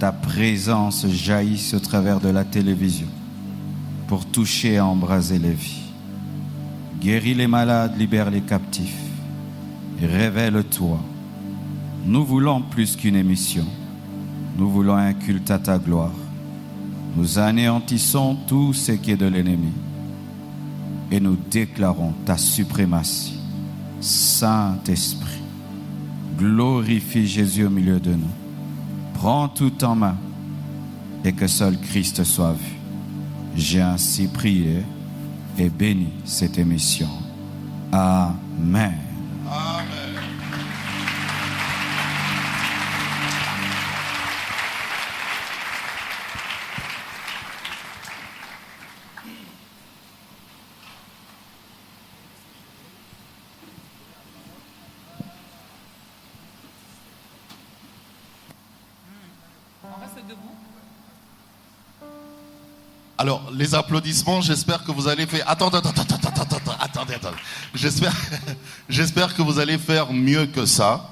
ta présence jaillisse au travers de la télévision pour toucher et embraser les vies. Guéris les malades, libère les captifs. Révèle-toi. Nous voulons plus qu'une émission. Nous voulons un culte à ta gloire. Nous anéantissons tout ce qui est de l'ennemi et nous déclarons ta suprématie. Saint-Esprit, glorifie Jésus au milieu de nous. Prends tout en main et que seul Christ soit vu. J'ai ainsi prié et béni cette émission. Amen. Amen. On reste debout. Alors, les applaudissements, j'espère que vous allez faire... Attendez. J'espère que vous allez faire mieux que ça.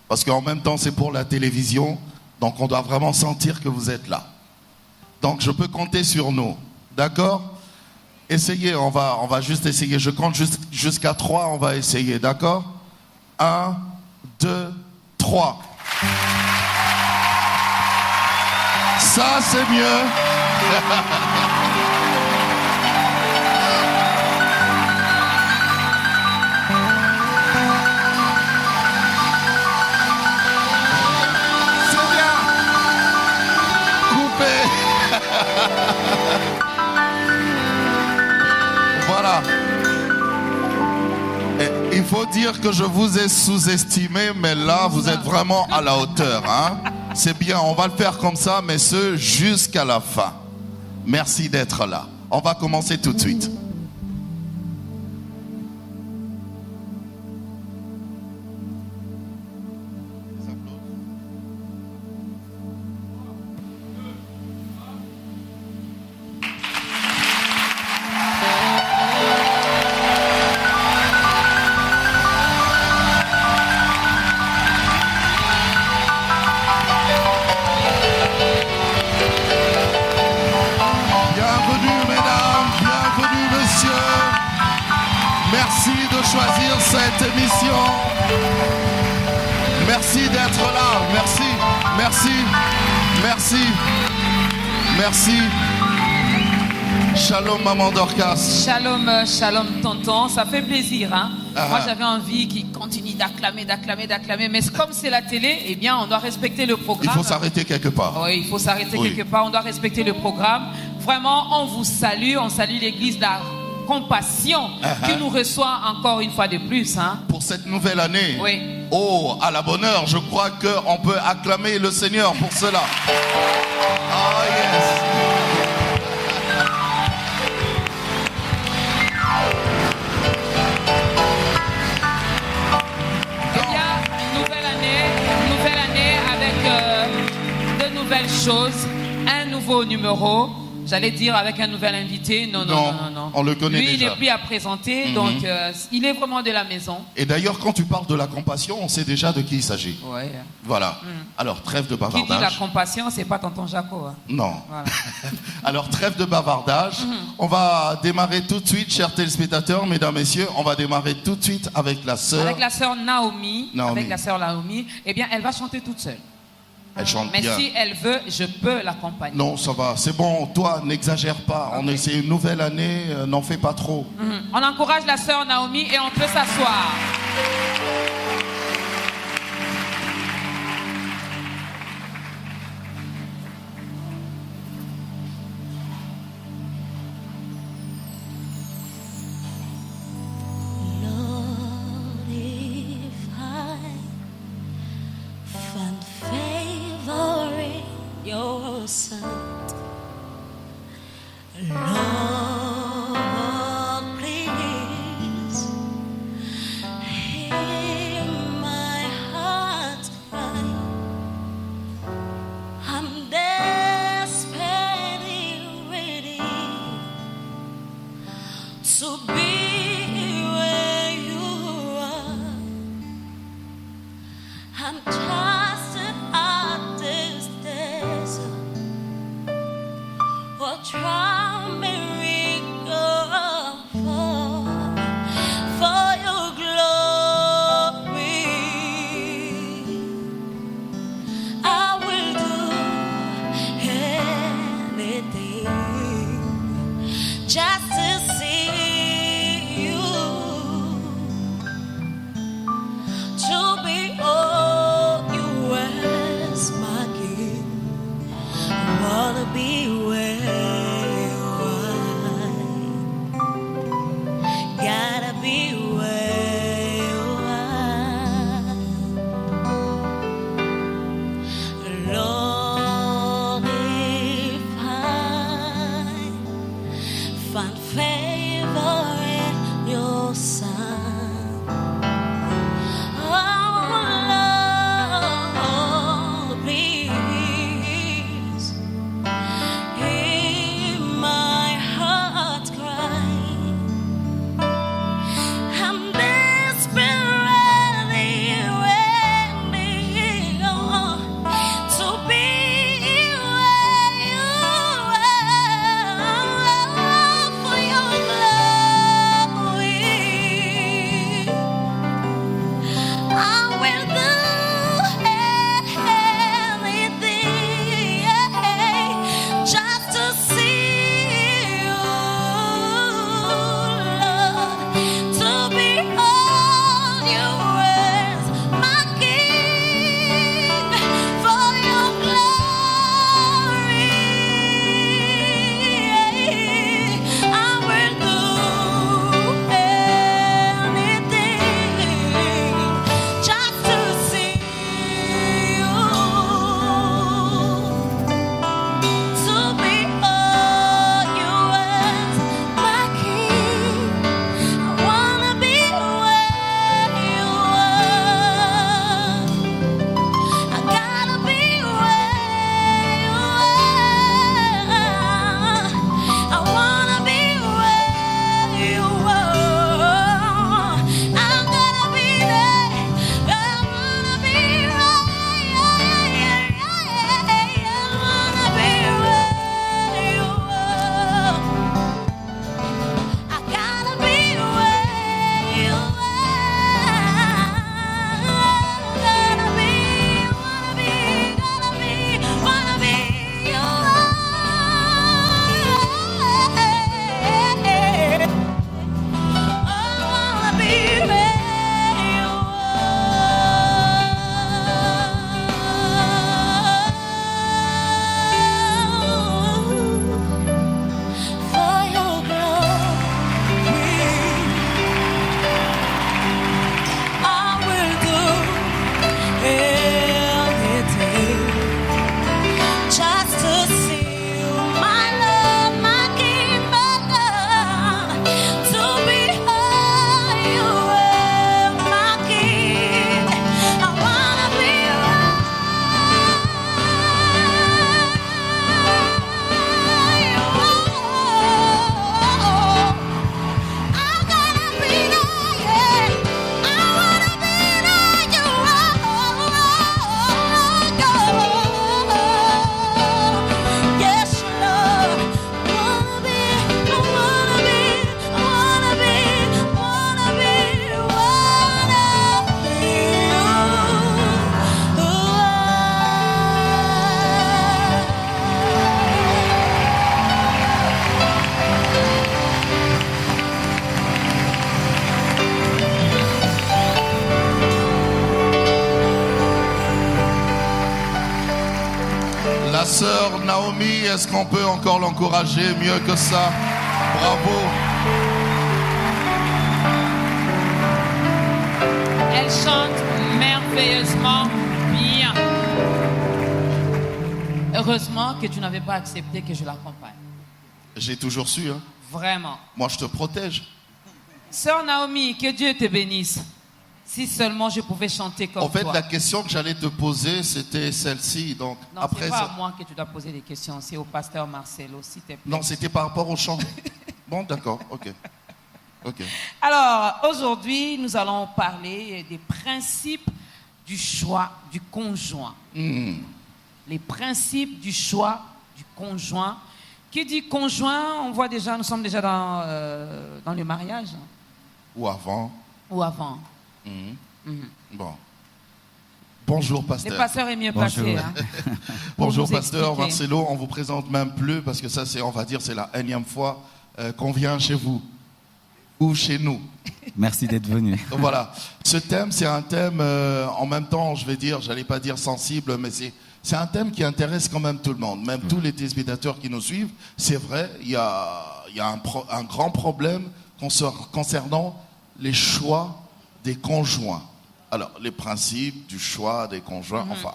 Parce qu'en même temps, c'est pour la télévision. Donc, on doit vraiment sentir que vous êtes là. Donc, je peux compter sur nous. D'accord? Essayez, on va juste essayer. Je compte jusqu'à 3, on va essayer. D'accord? 1, 2, 3. Ça, c'est mieux. C'est bien. Coupé. Voilà. Et il faut dire que je vous ai sous-estimé, mais là, vous êtes vraiment à la hauteur, hein? C'est bien, on va le faire comme ça, mais ce jusqu'à la fin. Merci d'être là. On va commencer tout de suite. Bienvenue mesdames, bienvenue messieurs. Merci de choisir cette émission. Merci d'être là. Merci. Shalom maman Dorcas. Shalom tonton, ça fait plaisir, hein. Ah. Moi j'avais envie qu'il continue d'acclamer, mais comme c'est la télé, eh bien on doit respecter le Il programme. faut s'arrêter quelque part. Oui, il faut s'arrêter Oui. quelque part, on doit respecter le programme. Vraiment, on vous salue, on salue l'église de la compassion qui nous reçoit encore une fois de plus, hein. Pour cette nouvelle année. Oui. Oh, à la bonne heure, je crois qu'on peut acclamer le Seigneur pour cela. Ah yes. Eh bien, nouvelle année avec de nouvelles choses, un nouveau numéro. J'allais dire avec un nouvel invité. Non. On le connaît Lui, il déjà. n'est plus à présenter, donc il est vraiment de la maison. Et d'ailleurs, quand tu parles de la compassion, on sait déjà de qui il s'agit. Ouais. Voilà. Alors, trêve de Qui dit la bavardage. compassion, c'est pas tonton Jaco, hein. Non. Voilà. Alors, trêve de bavardage. On va démarrer tout de suite, chers téléspectateurs, mesdames, messieurs. On va démarrer tout de suite avec la sœur. Avec la sœur Naomi. Naomi. Avec la sœur Naomi. Eh bien, elle va chanter toute seule. Elle chante Mais bien. si elle veut, je peux l'accompagner. Non, ça va. C'est bon. Toi, n'exagère pas. Ok. C'est une nouvelle année. N'en fais pas trop. On encourage la sœur Naomi et on peut s'asseoir. Lord, if I find favor in your sight, Lord, please hear my heart's cry. I'm desperately ready to be where you are. I'm trusting at this desert. favor in your Son. Oh, Lord, please hear my heart cry. I'm desperately waiting to be where you are for your glory. I will do anything just to see you, Lord, to behold your words, my King, for your glory. I will do anything just to see you, to behold your words, my King. I wanna be where you are. I gotta be where you are. I wanna be where you are. I'm gonna be there. I wanna be right. I wanna be where you are. I gotta be where you are. Gotta be, wanna be you are. I wanna be where you are. For your glory, I will do anything just to see you, my Lord, my King, my God, to behold you, my King. I wanna be I gotta be there, yeah. I wanna be there, you are. Yes, Lord. Wanna be, wanna be, wanna be, wanna be, La sœur Naomi, est-ce qu'on peut encore l'encourager mieux que ça? Bravo. Elle chante merveilleusement bien. Heureusement que tu n'avais pas accepté que je l'accompagne. J'ai toujours su, hein. Vraiment. Moi je te protège. Sœur Naomi, que Dieu te bénisse. Si seulement je pouvais chanter comme En fait, toi. la question que j'allais te poser, c'était celle-ci. Donc, Non, après c'est pas ça- à moi que tu dois poser des questions, c'est au pasteur Marcelo, s'il te plaît. Non, c'était par rapport au chant. Bon, d'accord, ok. Ok. Alors, aujourd'hui, nous allons parler des principes du choix du conjoint. Les principes du choix du conjoint. Qui dit conjoint, on voit déjà, nous sommes déjà dans le mariage. Ou avant. Ou avant. Bon. Bonjour, Le pasteur. pasteur est mieux Bonjour. passé. Hein, pour Bonjour, vous pasteur expliquer. Marcelo. On vous présente même plus parce que ça, c'est, on va dire, c'est la énième fois qu'on vient chez vous ou chez nous. Merci d'être venu. Voilà. Ce thème, c'est un thème, en même temps, je vais dire, j'allais pas dire sensible, mais c'est un thème qui intéresse quand même tout le monde, même tous les téléspectateurs qui nous suivent. C'est vrai, il y a un grand problème concernant les choix des conjoints. Alors, les principes du choix des conjoints, enfin.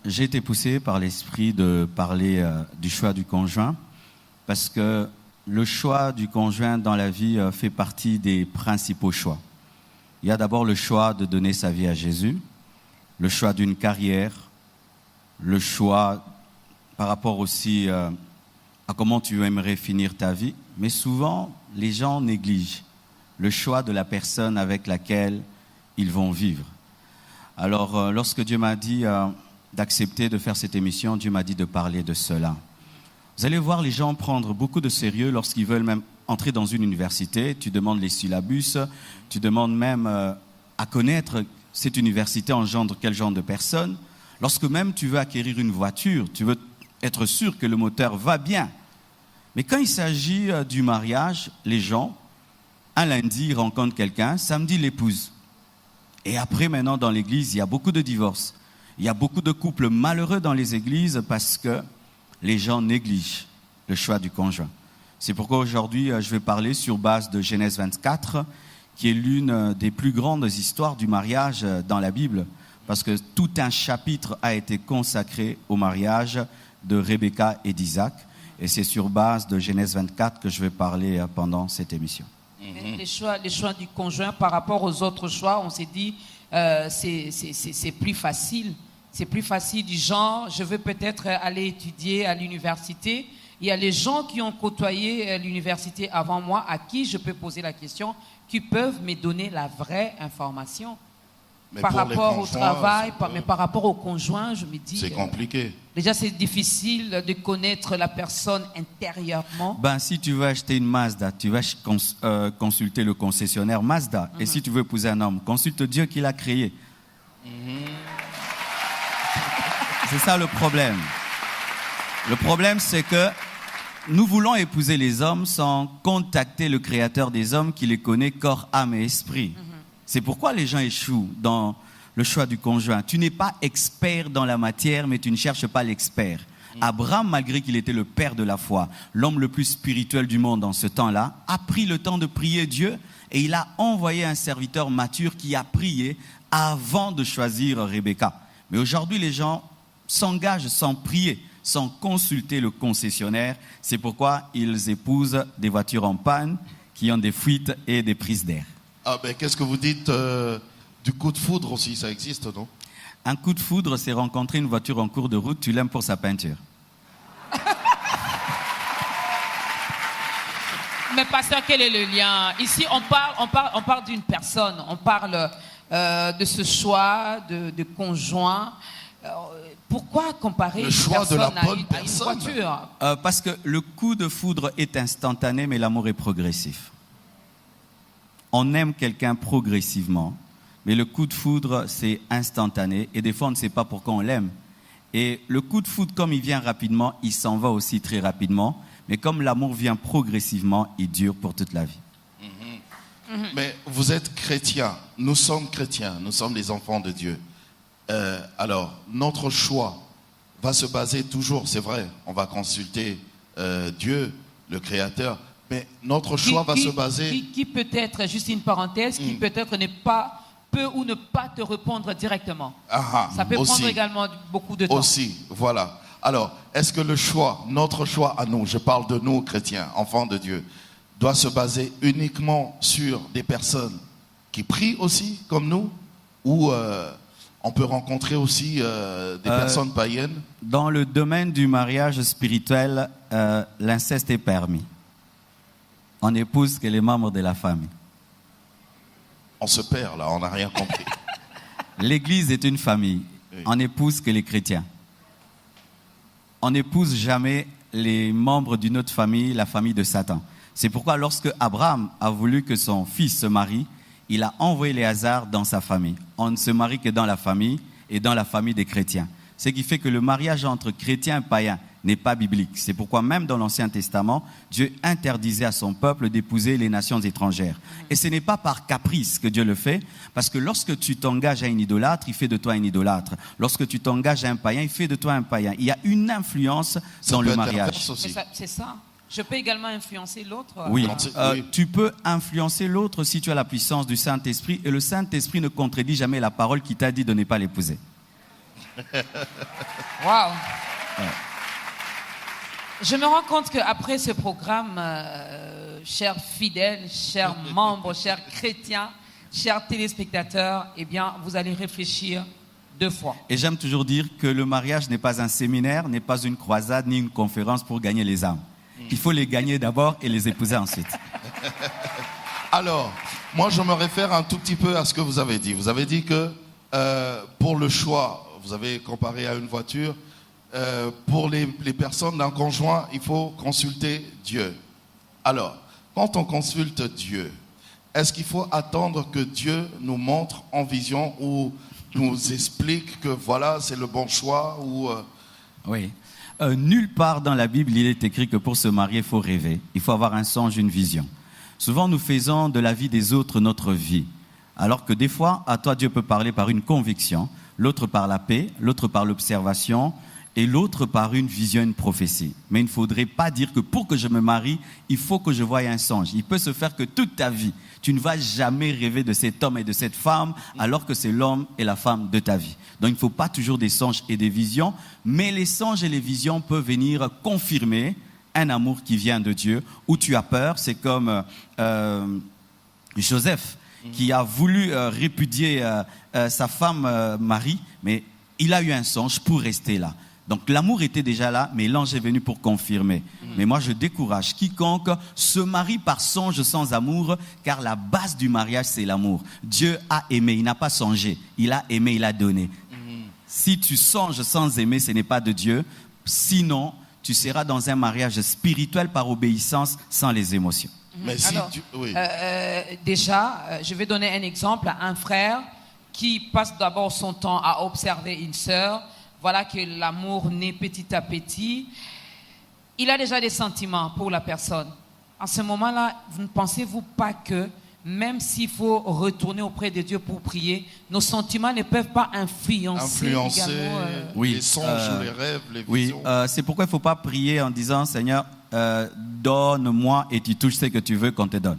J'ai été poussé par l'esprit de parler du choix du conjoint parce que le choix du conjoint dans la vie fait partie des principaux choix. Il y a d'abord le choix de donner sa vie à Jésus, le choix d'une carrière, le choix par rapport aussi à comment tu aimerais finir ta vie. Mais souvent, les gens négligent le choix de la personne avec laquelle ils vont vivre. Alors, lorsque Dieu m'a dit d'accepter de faire cette émission, Dieu m'a dit de parler de cela. Vous allez voir les gens prendre beaucoup de sérieux lorsqu'ils veulent même entrer dans une université. Tu demandes les syllabus, tu demandes même à connaître cette université engendre quel genre de personnes. Lorsque même tu veux acquérir une voiture, tu veux être sûr que le moteur va bien. Mais quand il s'agit du mariage, les gens, un lundi, ils rencontrent quelqu'un, samedi, l'épouse. Et après, maintenant, dans l'église, il y a beaucoup de divorces. Il y a beaucoup de couples malheureux dans les églises parce que les gens négligent le choix du conjoint. C'est pourquoi aujourd'hui, je vais parler sur base de Genèse 24, qui est l'une des plus grandes histoires du mariage dans la Bible, parce que tout un chapitre a été consacré au mariage de Rebecca et d'Isaac. Et c'est sur base de Genèse 24 que je vais parler pendant cette émission. Les choix du conjoint par rapport aux autres choix, on s'est dit, c'est plus facile. C'est plus facile du genre, je veux peut-être aller étudier à l'université. Il y a les gens qui ont côtoyé l'université avant moi, à qui je peux poser la question, qui peuvent me donner la vraie information. Mais par pour les rapport au conjoints, travail, mais par rapport au conjoint, je me dis... C'est compliqué. Déjà, c'est difficile de connaître la personne intérieurement. Ben, si tu veux acheter une Mazda, tu vas consulter le concessionnaire Mazda. Et si tu veux épouser un homme, consulte Dieu qui l'a créé. C'est ça le problème. Le problème, c'est que nous voulons épouser les hommes sans contacter le Créateur des hommes qui les connaît corps, âme et esprit. C'est pourquoi les gens échouent dans le choix du conjoint. Tu n'es pas expert dans la matière, mais tu ne cherches pas l'expert. Abraham, malgré qu'il était le père de la foi, l'homme le plus spirituel du monde en ce temps-là, a pris le temps de prier Dieu et il a envoyé un serviteur mature qui a prié avant de choisir Rebecca. Mais aujourd'hui, les gens s'engagent sans prier, sans consulter le concessionnaire. C'est pourquoi ils épousent des voitures en panne qui ont des fuites et des prises d'air. Ah ben, qu'est-ce que vous dites du coup de foudre aussi, ça existe, non? Un coup de foudre, c'est rencontrer une voiture en cours de route, tu l'aimes pour sa peinture. Mais pasteur, quel est le lien? Ici, on parle d'une personne, on parle de ce choix de conjoint. Pourquoi comparer Le une choix de personne la à bonne une personne. voiture? Parce que le coup de foudre est instantané, mais l'amour est progressif. On aime quelqu'un progressivement, mais le coup de foudre, c'est instantané. Et des fois, on ne sait pas pourquoi on l'aime. Et le coup de foudre, comme il vient rapidement, il s'en va aussi très rapidement. Mais comme l'amour vient progressivement, il dure pour toute la vie. Mais vous êtes chrétiens, nous sommes chrétiens, nous sommes les enfants de Dieu. Alors, notre choix va se baser toujours, c'est vrai, on va consulter Dieu, le Créateur, mais notre choix va se baser... Qui peut-être, juste une parenthèse, qui peut-être peut ou ne pas te répondre directement. Ça peut prendre également beaucoup de temps. Aussi, voilà. Alors, est-ce que notre choix à nous, je parle de nous chrétiens, enfants de Dieu, doit se baser uniquement sur des personnes qui prient aussi, comme nous, ou on peut rencontrer aussi des personnes païennes? Dans le domaine du mariage spirituel, l'inceste est permis. On épouse que les membres de la famille. On se perd là, on n'a rien compris. L'Église est une famille. Oui. On épouse que les chrétiens. On n'épouse jamais les membres d'une autre famille, la famille de Satan. C'est pourquoi lorsque Abraham a voulu que son fils se marie, il a envoyé Éléazar dans sa famille. On ne se marie que dans la famille et dans la famille des chrétiens. Ce qui fait que le mariage entre chrétiens et païens n'est pas biblique. C'est pourquoi même dans l'Ancien Testament, Dieu interdisait à son peuple d'épouser les nations étrangères. Et ce n'est pas par caprice que Dieu le fait, parce que lorsque tu t'engages à un idolâtre, il fait de toi un idolâtre. Lorsque tu t'engages à un païen, il fait de toi un païen. Il y a une influence dans le mariage. C'est ça. Je peux également influencer l'autre. Oui, tu peux influencer l'autre si tu as la puissance du Saint-Esprit. Et le Saint-Esprit ne contredit jamais la parole qui t'a dit de ne pas l'épouser. Waouh. Je me rends compte qu'après ce programme, chers fidèles, chers membres, chers chrétiens, chers téléspectateurs, eh bien, vous allez réfléchir 2 fois. Et j'aime toujours dire que le mariage n'est pas un séminaire, n'est pas une croisade, ni une conférence pour gagner les âmes. Il faut les gagner d'abord et les épouser ensuite. Alors, moi, je me réfère un tout petit peu à ce que vous avez dit. Vous avez dit que pour le choix, vous avez comparé à une voiture, pour les personnes d'un conjoint, il faut consulter Dieu. Alors, quand on consulte Dieu, est-ce qu'il faut attendre que Dieu nous montre en vision ou nous explique que voilà, c'est le bon choix ou Oui. Nulle part dans la Bible, il est écrit que pour se marier, il faut rêver. Il faut avoir un songe, une vision. Souvent, nous faisons de la vie des autres notre vie. Alors que des fois, à toi, Dieu peut parler par une conviction, l'autre par la paix, l'autre par l'observation et l'autre par une vision, une prophétie. Mais il ne faudrait pas dire que pour que je me marie, il faut que je voie un songe. Il peut se faire que toute ta vie, tu ne vas jamais rêver de cet homme et de cette femme, alors que c'est l'homme et la femme de ta vie. Donc il ne faut pas toujours des songes et des visions, mais les songes et les visions peuvent venir confirmer un amour qui vient de Dieu, où tu as peur. C'est comme Joseph, qui a voulu répudier sa femme Marie, mais il a eu un songe pour rester là. Donc l'amour était déjà là, mais l'ange est venu pour confirmer. Mais moi je décourage quiconque se marie par songe sans amour, car la base du mariage c'est l'amour. Dieu a aimé, il n'a pas songé, il a aimé, il a donné. Si tu songes sans aimer, ce n'est pas de Dieu. Sinon, tu seras dans un mariage spirituel par obéissance sans les émotions. Mais si Alors, oui. déjà, je vais donner un exemple. Un frère qui passe d'abord son temps à observer une sœur, voilà que l'amour naît petit à petit. Il a déjà des sentiments pour la personne. En ce moment-là, vous ne pensez-vous pas que même s'il faut retourner auprès de Dieu pour prier, nos sentiments ne peuvent pas influencer également, les songes, les rêves, les visions. Oui, c'est pourquoi il ne faut pas prier en disant « Seigneur, donne-moi » et tu touches ce que tu veux qu'on te donne.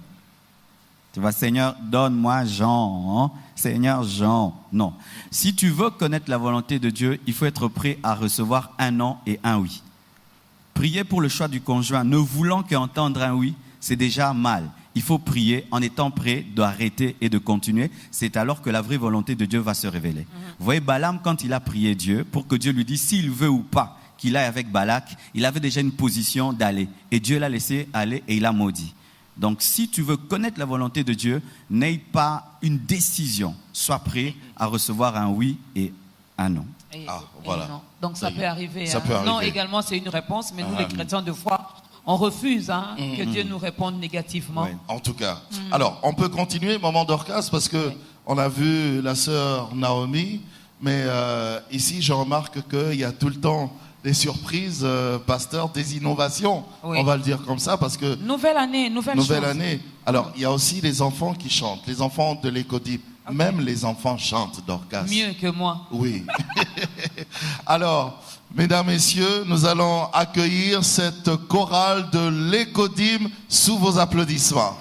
Tu vas, Seigneur, donne-moi Jean. Hein? Seigneur, Jean. Non. Si tu veux connaître la volonté de Dieu, il faut être prêt à recevoir un non et un oui. Prier pour le choix du conjoint, ne voulant qu'entendre un oui, c'est déjà mal. Il faut prier en étant prêt d'arrêter et de continuer. C'est alors que la vraie volonté de Dieu va se révéler. Vous voyez, Balaam, quand il a prié Dieu, pour que Dieu lui dise s'il veut ou pas qu'il aille avec Balak, il avait déjà une position d'aller. Et Dieu l'a laissé aller et il a maudit. Donc, si tu veux connaître la volonté de Dieu, n'aie pas une décision. Sois prêt à recevoir un oui et un non. Voilà. Non. Donc, ça peut arriver. Ça peut arriver. Non, également, c'est une réponse, mais nous, les chrétiens, de foi, on refuse que Dieu nous réponde négativement. Oui, en tout cas. Alors, on peut continuer, moment d'orgasme, parce que on a vu la sœur Naomi, mais ici, je remarque qu'il y a tout le temps des surprises, pasteur, des innovations. Oui. On va le dire comme ça, parce que... Nouvelle année, nouvelle chose. année. Alors, il y a aussi les enfants qui chantent, les enfants de l'écodip. Okay. Même les enfants chantent d'orgasme. Mieux que moi. Oui. Alors, mesdames, messieurs, nous allons accueillir cette chorale de l'écodim sous vos applaudissements.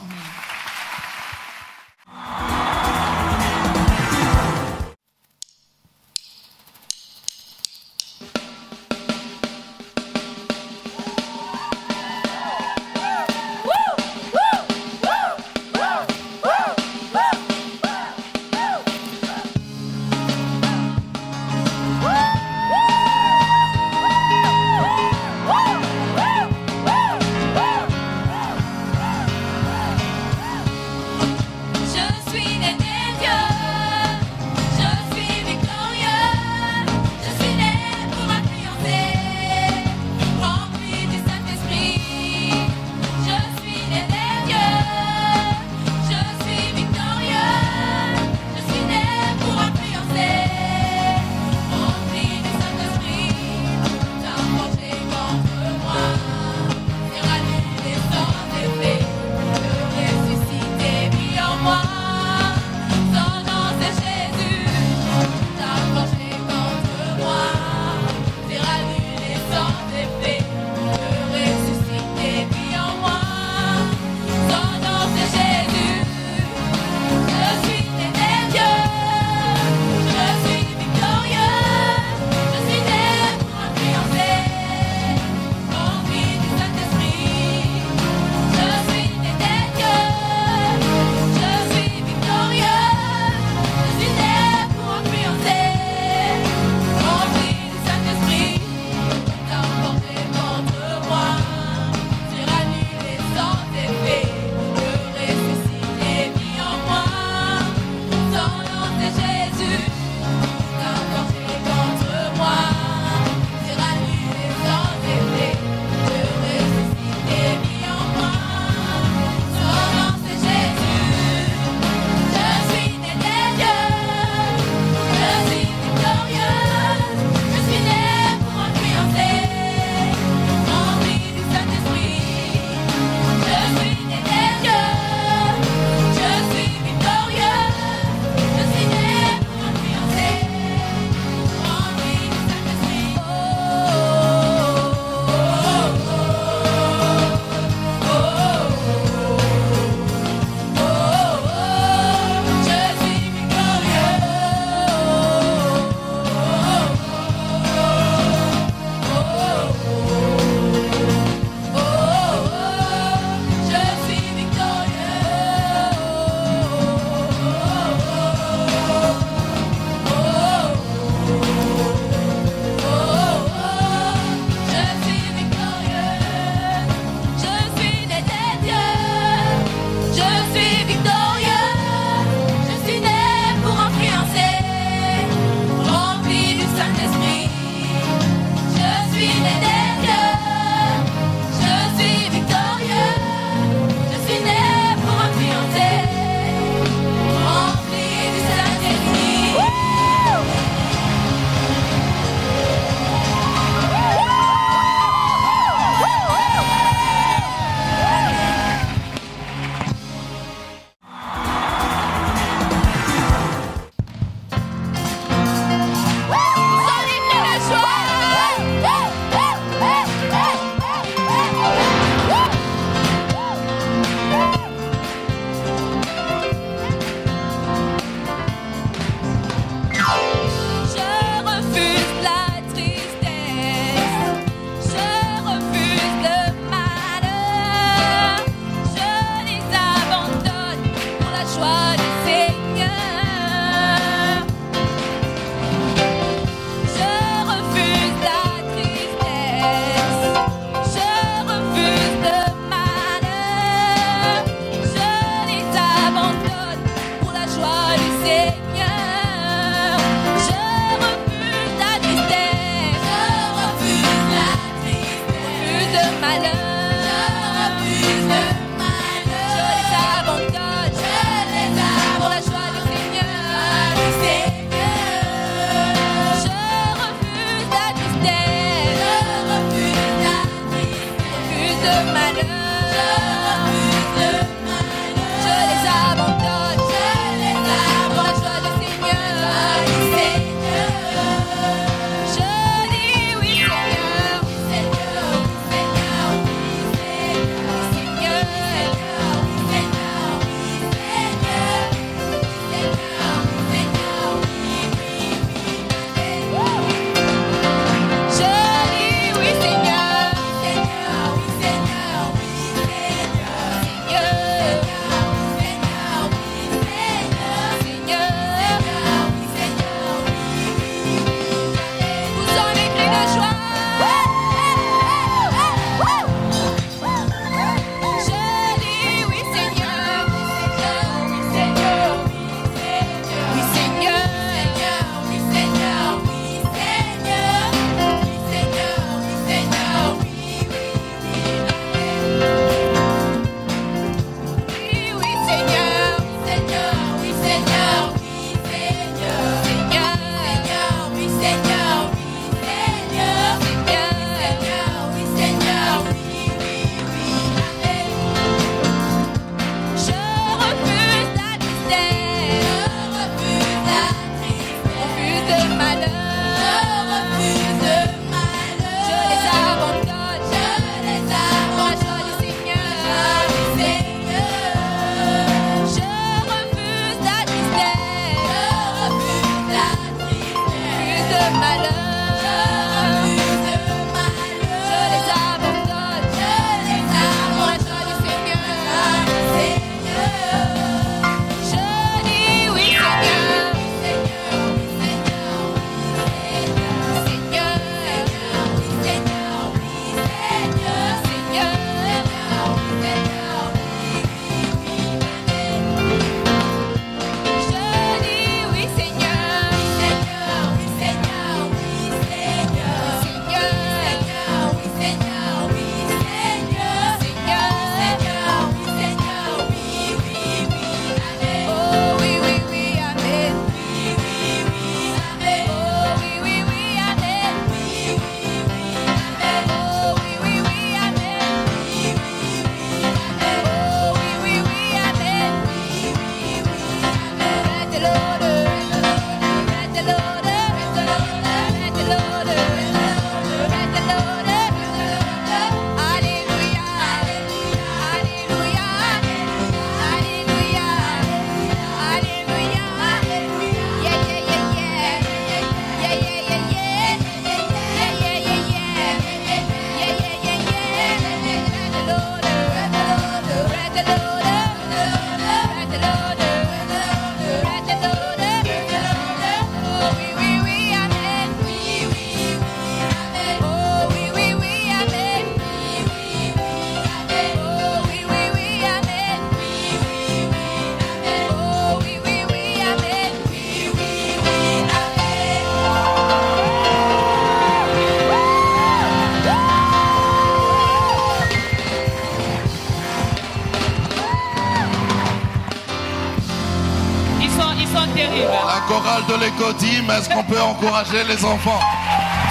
terrible. La chorale de l'écodime, est-ce qu'on peut encourager les enfants?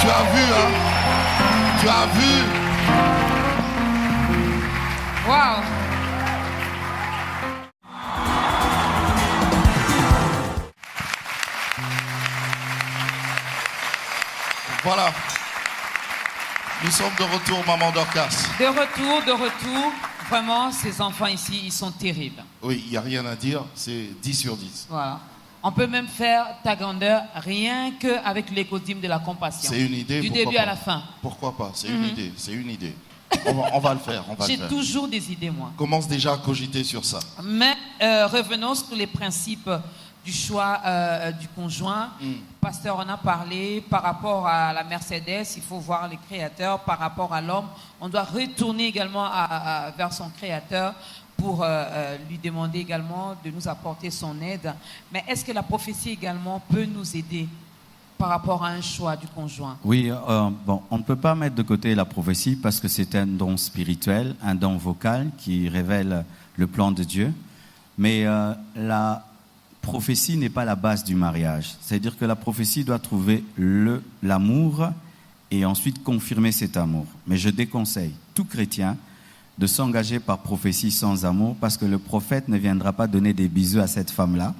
Tu as vu, hein? Tu as vu? Waouh. Voilà. Nous sommes de retour, maman Dorcas. De retour. Vraiment, ces enfants ici, ils sont terribles. Oui, il n'y a rien à dire, c'est 10 sur 10. Voilà. On peut même faire ta grandeur rien qu'avec l'écodime de la compassion. C'est une idée. Du pourquoi début pas. à la fin. Pourquoi pas? C'est une idée, c'est une idée. On va le faire, on va le J'ai faire. toujours des idées, moi. Commence déjà à cogiter sur ça. Mais revenons sur les principes du choix du conjoint. Pasteur, on a parlé par rapport à la Mercedes, il faut voir les créateurs. Par rapport à l'homme, on doit retourner également vers son créateur pour lui demander également de nous apporter son aide. Mais est-ce que la prophétie également peut nous aider par rapport à un choix du conjoint? Oui, bon, on ne peut pas mettre de côté la prophétie parce que c'est un don spirituel, un don vocal qui révèle le plan de Dieu. Mais la prophétie n'est pas la base du mariage. C'est-à-dire que la prophétie doit trouver l'amour et ensuite confirmer cet amour. Mais je déconseille tout chrétien de s'engager par prophétie sans amour parce que le prophète ne viendra pas donner des bisous à cette femme-là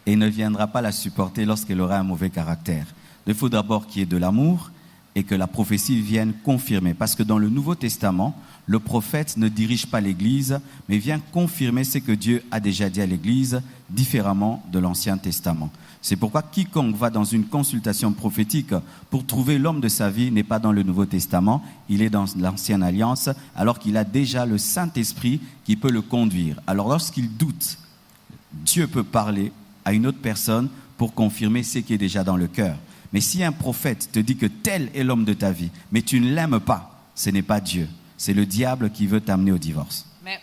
et ne viendra pas la supporter lorsqu'elle aura un mauvais caractère. Il faut d'abord qu'il y ait de l'amour et que la prophétie vienne confirmer. Parce que dans le Nouveau Testament, le prophète ne dirige pas l'Église, mais vient confirmer ce que Dieu a déjà dit à l'Église, différemment de l'Ancien Testament. C'est pourquoi quiconque va dans une consultation prophétique pour trouver l'homme de sa vie n'est pas dans le Nouveau Testament, il est dans l'Ancienne Alliance, alors qu'il a déjà le Saint-Esprit qui peut le conduire. Alors lorsqu'il doute, Dieu peut parler à une autre personne pour confirmer ce qui est déjà dans le cœur. Mais si un prophète te dit que tel est l'homme de ta vie, mais tu ne l'aimes pas, ce n'est pas Dieu. C'est le diable qui veut t'amener au divorce. Mais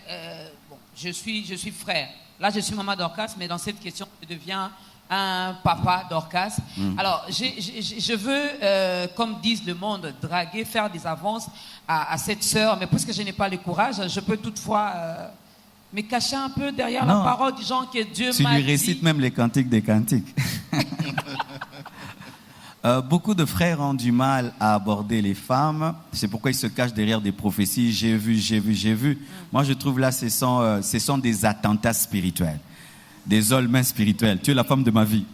bon, je suis frère. Là, je suis maman Dorcas, mais dans cette question, je deviens un papa Dorcas. Alors, je veux, comme disent le monde, draguer, faire des avances à cette sœur. Mais puisque je n'ai pas le courage, je peux toutefois me cacher un peu derrière la parole du genre que Dieu tu m'a dit. lui récites même les cantiques des cantiques. Beaucoup de frères ont du mal à aborder les femmes. C'est pourquoi ils se cachent derrière des prophéties. J'ai vu. Moi, je trouve là, ce sont des attentats spirituels. Des olmens spirituels. Tu es la femme de ma vie.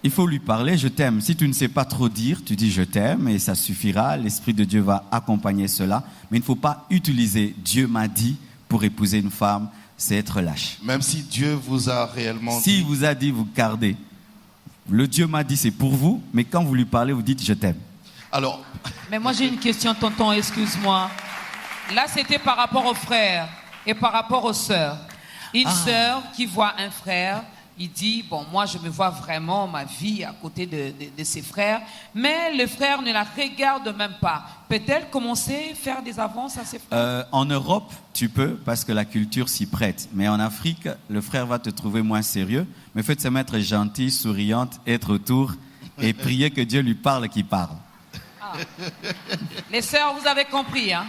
Il faut lui parler, je t'aime. Si tu ne sais pas trop dire, tu dis je t'aime et ça suffira. L'Esprit de Dieu va accompagner cela. Mais il ne faut pas utiliser Dieu m'a dit pour épouser une femme. C'est être lâche. Même si Dieu vous a réellement dit. S'il vous a dit, vous gardez. Le Dieu m'a dit, c'est pour vous, mais quand vous lui parlez, vous dites, je t'aime. Alors, Mais moi, j'ai une question, tonton, excuse-moi. Là, c'était par rapport aux frères et par rapport aux sœurs. Une sœur qui voit un frère, il dit, bon, moi, je me vois vraiment ma vie à côté de ses frères, mais le frère ne la regarde même pas. Peut-elle commencer à faire des avances à ses frères? En Europe, tu peux, parce que la culture s'y prête. Mais en Afrique, le frère va te trouver moins sérieux. Mais faites se mettre gentille, souriante, être autour et prier que Dieu lui parle qu'il parle. Ah. Les sœurs, vous avez compris, hein?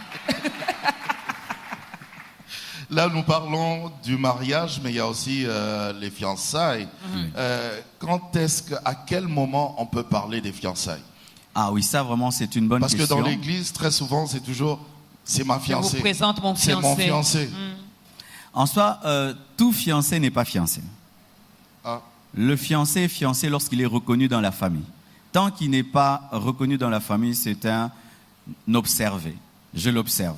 là, nous parlons du mariage, mais il y a aussi les fiançailles. À quel moment on peut parler des fiançailles? Ah oui, ça vraiment, c'est une bonne question. Parce que dans l'église, très souvent, c'est toujours, c'est ma fiancée. Je vous présente mon fiancé. C'est mon fiancé. En soi, tout fiancé n'est pas fiancé. Ah. Le fiancé est fiancé lorsqu'il est reconnu dans la famille. Tant qu'il n'est pas reconnu dans la famille, c'est un observé. Je l'observe.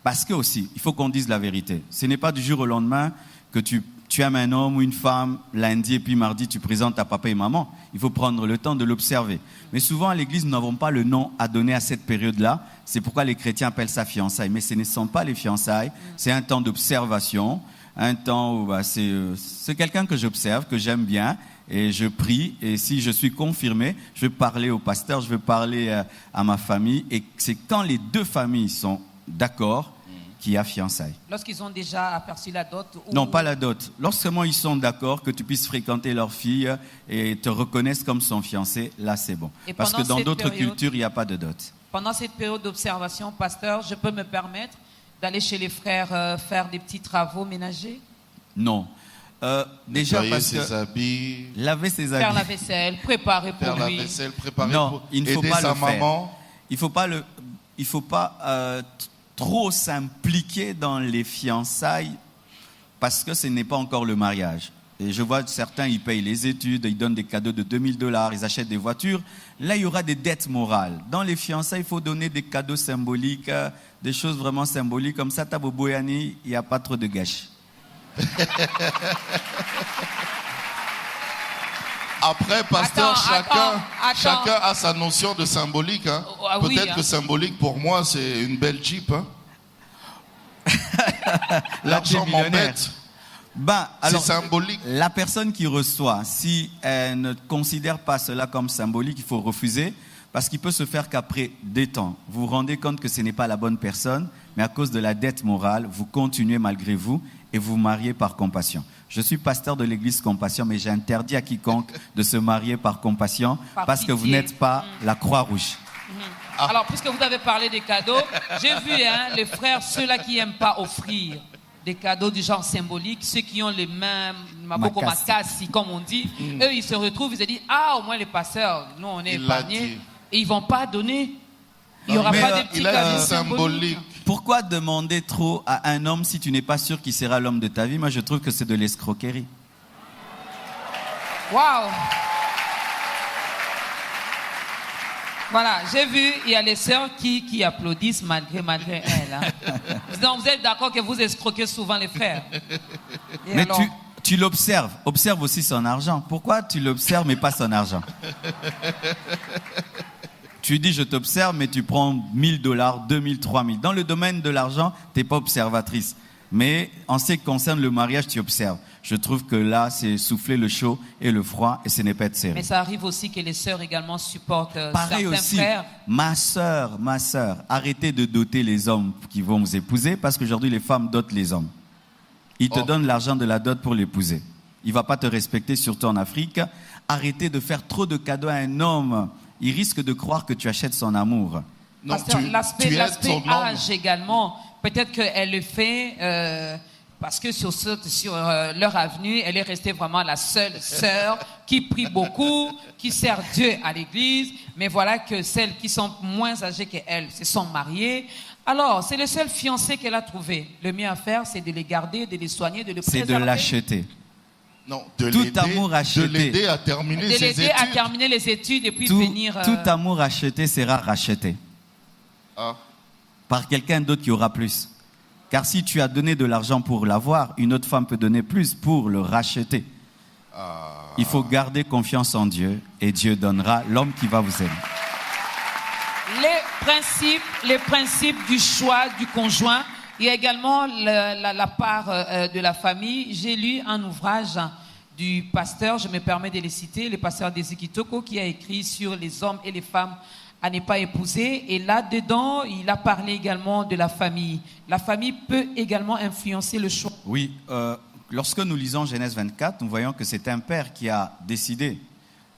Parce que aussi, il faut qu'on dise la vérité. Ce n'est pas du jour au lendemain que tu aimes un homme ou une femme, lundi et puis mardi, tu présentes à papa et maman. Il faut prendre le temps de l'observer. Mais souvent, à l'église, nous n'avons pas le nom à donner à cette période-là. C'est pourquoi les chrétiens appellent ça fiançailles. Mais ce ne sont pas les fiançailles. C'est un temps d'observation. Un temps où c'est quelqu'un que j'observe, que j'aime bien. Et je prie. Et si je suis confirmé, je vais parler au pasteur, je vais parler à ma famille. Et c'est quand les deux familles sont d'accord qu'il y a fiançailles. Lorsqu'ils ont déjà aperçu la dot ou... Non, pas la dot. Lorsqu'ils ils sont d'accord que tu puisses fréquenter leur fille et te reconnaissent comme son fiancé, là c'est bon. Et parce que dans d'autres période, cultures, il n'y a pas de dot. Pendant cette période d'observation, pasteur, je peux me permettre d'aller chez les frères faire des petits travaux ménagers? Non. Déjà Nettoyer parce ses que habits, laver ses Faire habits. la vaisselle, préparer faire pour la lui. vaisselle, préparer Non, pour il ne faut aider pas sa le faire. maman. Il faut pas trop s'impliquer dans les fiançailles parce que ce n'est pas encore le mariage. Et je vois certains, ils payent les études, ils donnent des cadeaux de $2000, ils achètent des voitures. Là, il y aura des dettes morales. Dans les fiançailles, il faut donner des cadeaux symboliques, des choses vraiment symboliques. Comme ça, Taboboyani, il n'y a pas trop de gâchis. Après, pasteur, Attends. chacun a sa notion de symbolique. Hein. Ah oui, Peut-être hein. que symbolique, pour moi, c'est une belle Jeep. Hein. L'argent t'es millionnaire. m'embête. C'est Alors, symbolique. la personne qui reçoit, si elle ne considère pas cela comme symbolique, il faut refuser, parce qu'il peut se faire qu'après des temps, vous vous rendez compte que ce n'est pas la bonne personne, mais à cause de la dette morale, vous continuez malgré vous et vous mariez par compassion. Je suis pasteur de l'église Compassion, mais j'interdis à quiconque de se marier par compassion, Par parce que vous pitié. n'êtes pas la Croix-Rouge. Alors, puisque vous avez parlé des cadeaux, j'ai vu les frères, ceux-là qui n'aiment pas offrir des cadeaux du genre symbolique, ceux qui ont les mains maboko Makassi. makassi, comme on dit, eux, ils se retrouvent, ils se disent, au moins les pasteurs, nous, on est Il l'a épargnés, dit. et ils ne vont pas donner. Il n'y aura Mais, pas de petits Il a cadeaux dit symbolique. Pourquoi demander trop à un homme si tu n'es pas sûr qu'il sera l'homme de ta vie? Moi, je trouve que c'est de l'escroquerie. Waouh! Voilà, j'ai vu, il y a les sœurs qui applaudissent malgré elles. Hein. Donc, vous êtes d'accord que vous escroquez souvent les frères? Et Mais alors? tu l'observes. Observe aussi son argent. Pourquoi tu l'observes mais pas son argent? Tu dis je t'observe mais tu prends $1000, $2000, $3000. Dans le domaine de l'argent, tu n'es pas observatrice. Mais en ce qui concerne le mariage, tu observes. Je trouve que là, c'est souffler le chaud et le froid et ce n'est pas être sérieux. Mais ça arrive aussi que les sœurs également supportent Pareil certains aussi, frères. ma sœur, arrêtez de doter les hommes qui vont vous épouser parce qu'aujourd'hui les femmes dotent les hommes. Ils te donnent l'argent de la dot pour l'épouser. Il ne va pas te respecter, surtout en Afrique. Arrêtez de faire trop de cadeaux à un homme. Il risque de croire que tu achètes son amour. Non, Pasteur, l'aspect aides ton homme. âge également, peut-être qu'elle le fait parce que sur leur avenue, elle est restée vraiment la seule sœur qui prie beaucoup, qui sert Dieu à l'église, mais voilà que celles qui sont moins âgées qu'elle se sont mariées. Alors, c'est le seul fiancé qu'elle a trouvé. Le mieux à faire, c'est de les garder, de les soigner, de les C'est préserver. de l'acheter. Non, Tout amour acheté. de l'aider à terminer De ses l'aider études. à terminer les études et puis Tout, venir... tout amour acheté sera racheté Ah. par quelqu'un d'autre qui aura plus. Car si tu as donné de l'argent pour l'avoir, une autre femme peut donner plus pour le racheter. Il faut garder confiance en Dieu et Dieu donnera l'homme qui va vous aimer. Les principes du choix du conjoint. Il y a également la part de la famille. J'ai lu un ouvrage du pasteur, je me permets de les citer, le pasteur Désir Kitoko, qui a écrit sur les hommes et les femmes à ne pas épouser. Et là-dedans, il a parlé également de la famille. La famille peut également influencer le choix. Oui, lorsque nous lisons Genèse 24, nous voyons que c'est un père qui a décidé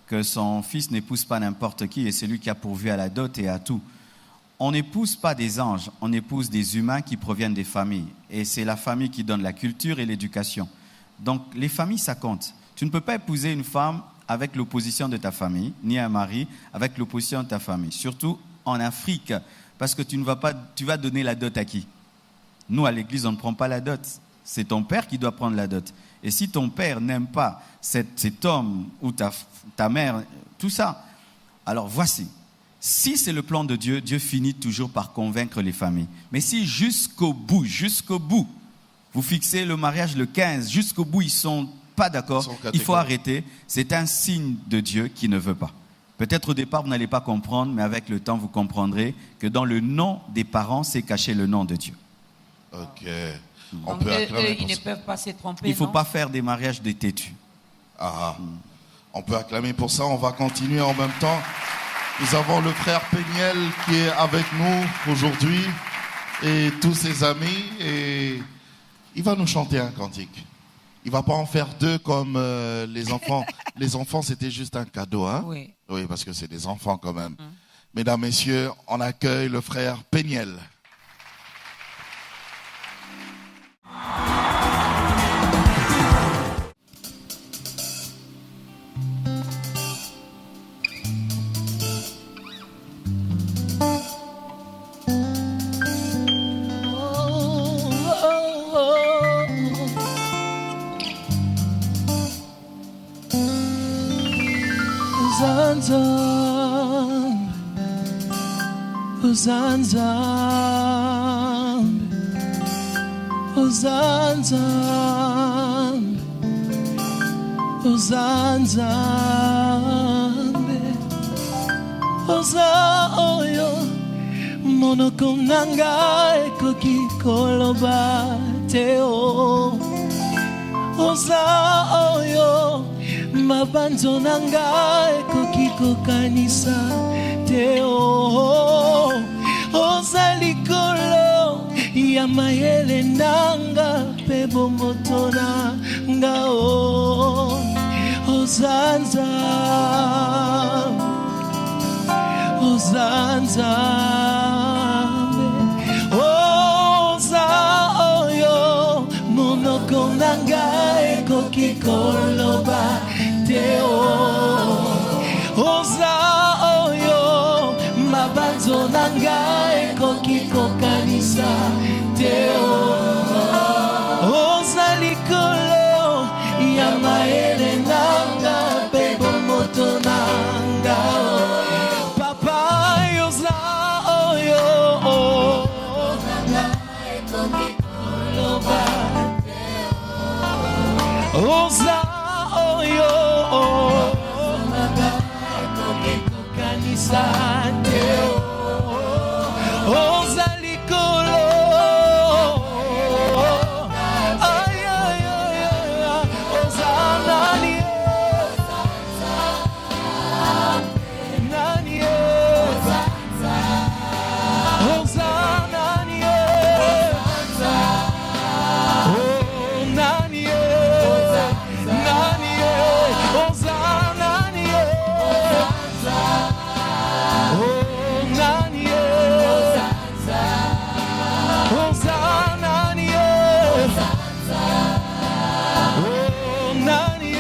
que son fils n'épouse pas n'importe qui et c'est lui qui a pourvu à la dot et à tout. On n'épouse pas des anges, on épouse des humains qui proviennent des familles. Et c'est la famille qui donne la culture et l'éducation. Donc les familles, ça compte. Tu ne peux pas épouser une femme avec l'opposition de ta famille, ni un mari avec l'opposition de ta famille. Surtout en Afrique, parce que tu vas donner la dot à qui? Nous, à l'église, on ne prend pas la dot. C'est ton père qui doit prendre la dot. Et si ton père n'aime pas cet homme ou ta mère, tout ça, alors voici. Si c'est le plan de Dieu, Dieu finit toujours par convaincre les familles. Mais si jusqu'au bout, vous fixez le mariage le 15, jusqu'au bout, ils ne sont pas d'accord, il faut arrêter. C'est un signe de Dieu qui ne veut pas. Peut-être au départ, vous n'allez pas comprendre, mais avec le temps, vous comprendrez que dans le nom des parents, c'est caché le nom de Dieu. Ok. Donc, ils ne peuvent pas se tromper. Il ne faut non? pas faire des mariages des têtus. Ah. On peut acclamer pour ça. On va continuer en même temps. Nous avons le frère Péniel qui est avec nous aujourd'hui et tous ses amis. Et il va nous chanter un cantique. Il ne va pas en faire deux comme les enfants. Les enfants, c'était juste un cadeau. Hein? Oui. Oui, parce que c'est des enfants quand même. Mesdames, messieurs, on accueille le frère Péniel. Oyo monoko nanga ekoki koloba te o oza oyo mabanzo nanga ekoki kokanisa te o oza likolo ya mayele nanga pe bomoto nanga o ozanza oza oyo monoko nanga ekoki koloba te o oza oyo mabanzo nanga ekoki kokanisa te o oza likolo ya mayele nanga pe bomoto nanga oza oyo kanisa te oza likolo oza nani oza nani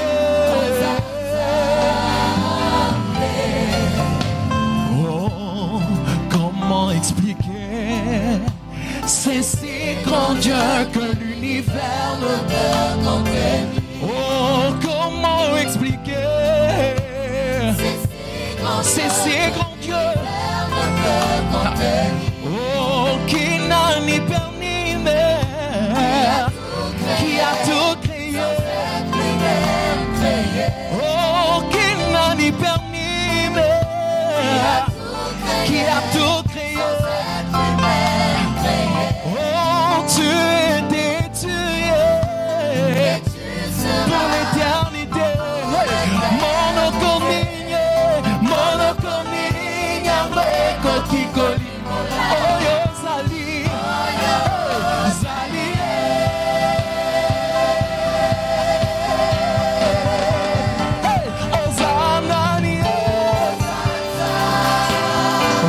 c'est si grand Dieu que l'univers ne peut contenir. Oh, comment expliquer? C'est si grand Dieu ne peut contenir. Oh, qui n'a ni père ni mère, qui a tout créé. Oh, qui n'a ni père ni mère, qui a tout créé. Oh, tu es détué pour l'éternité. Monocomigne, Mekokikoli. Oh, yo, Zali, Zali. Oh, Zanani. Oh,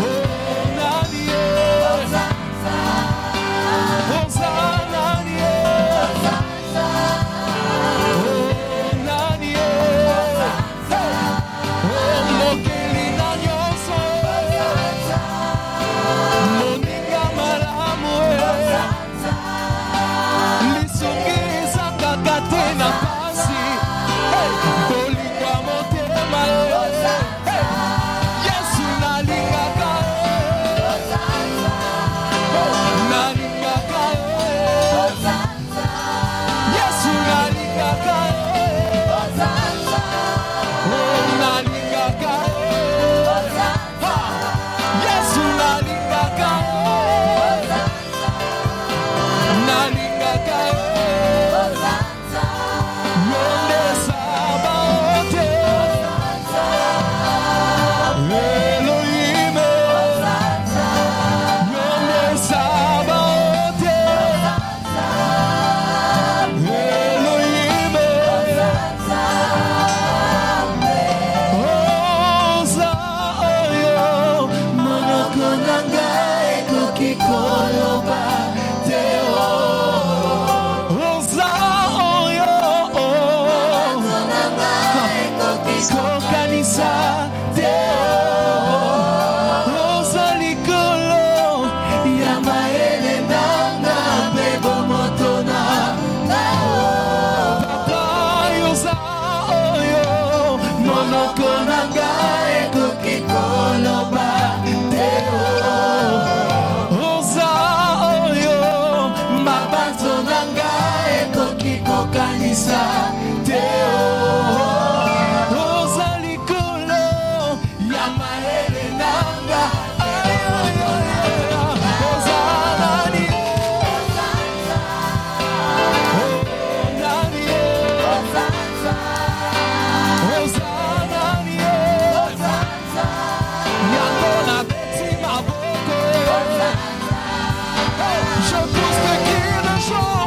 kanisa teo oza likolo ya maele nanga oza nani je pousse le cri de joie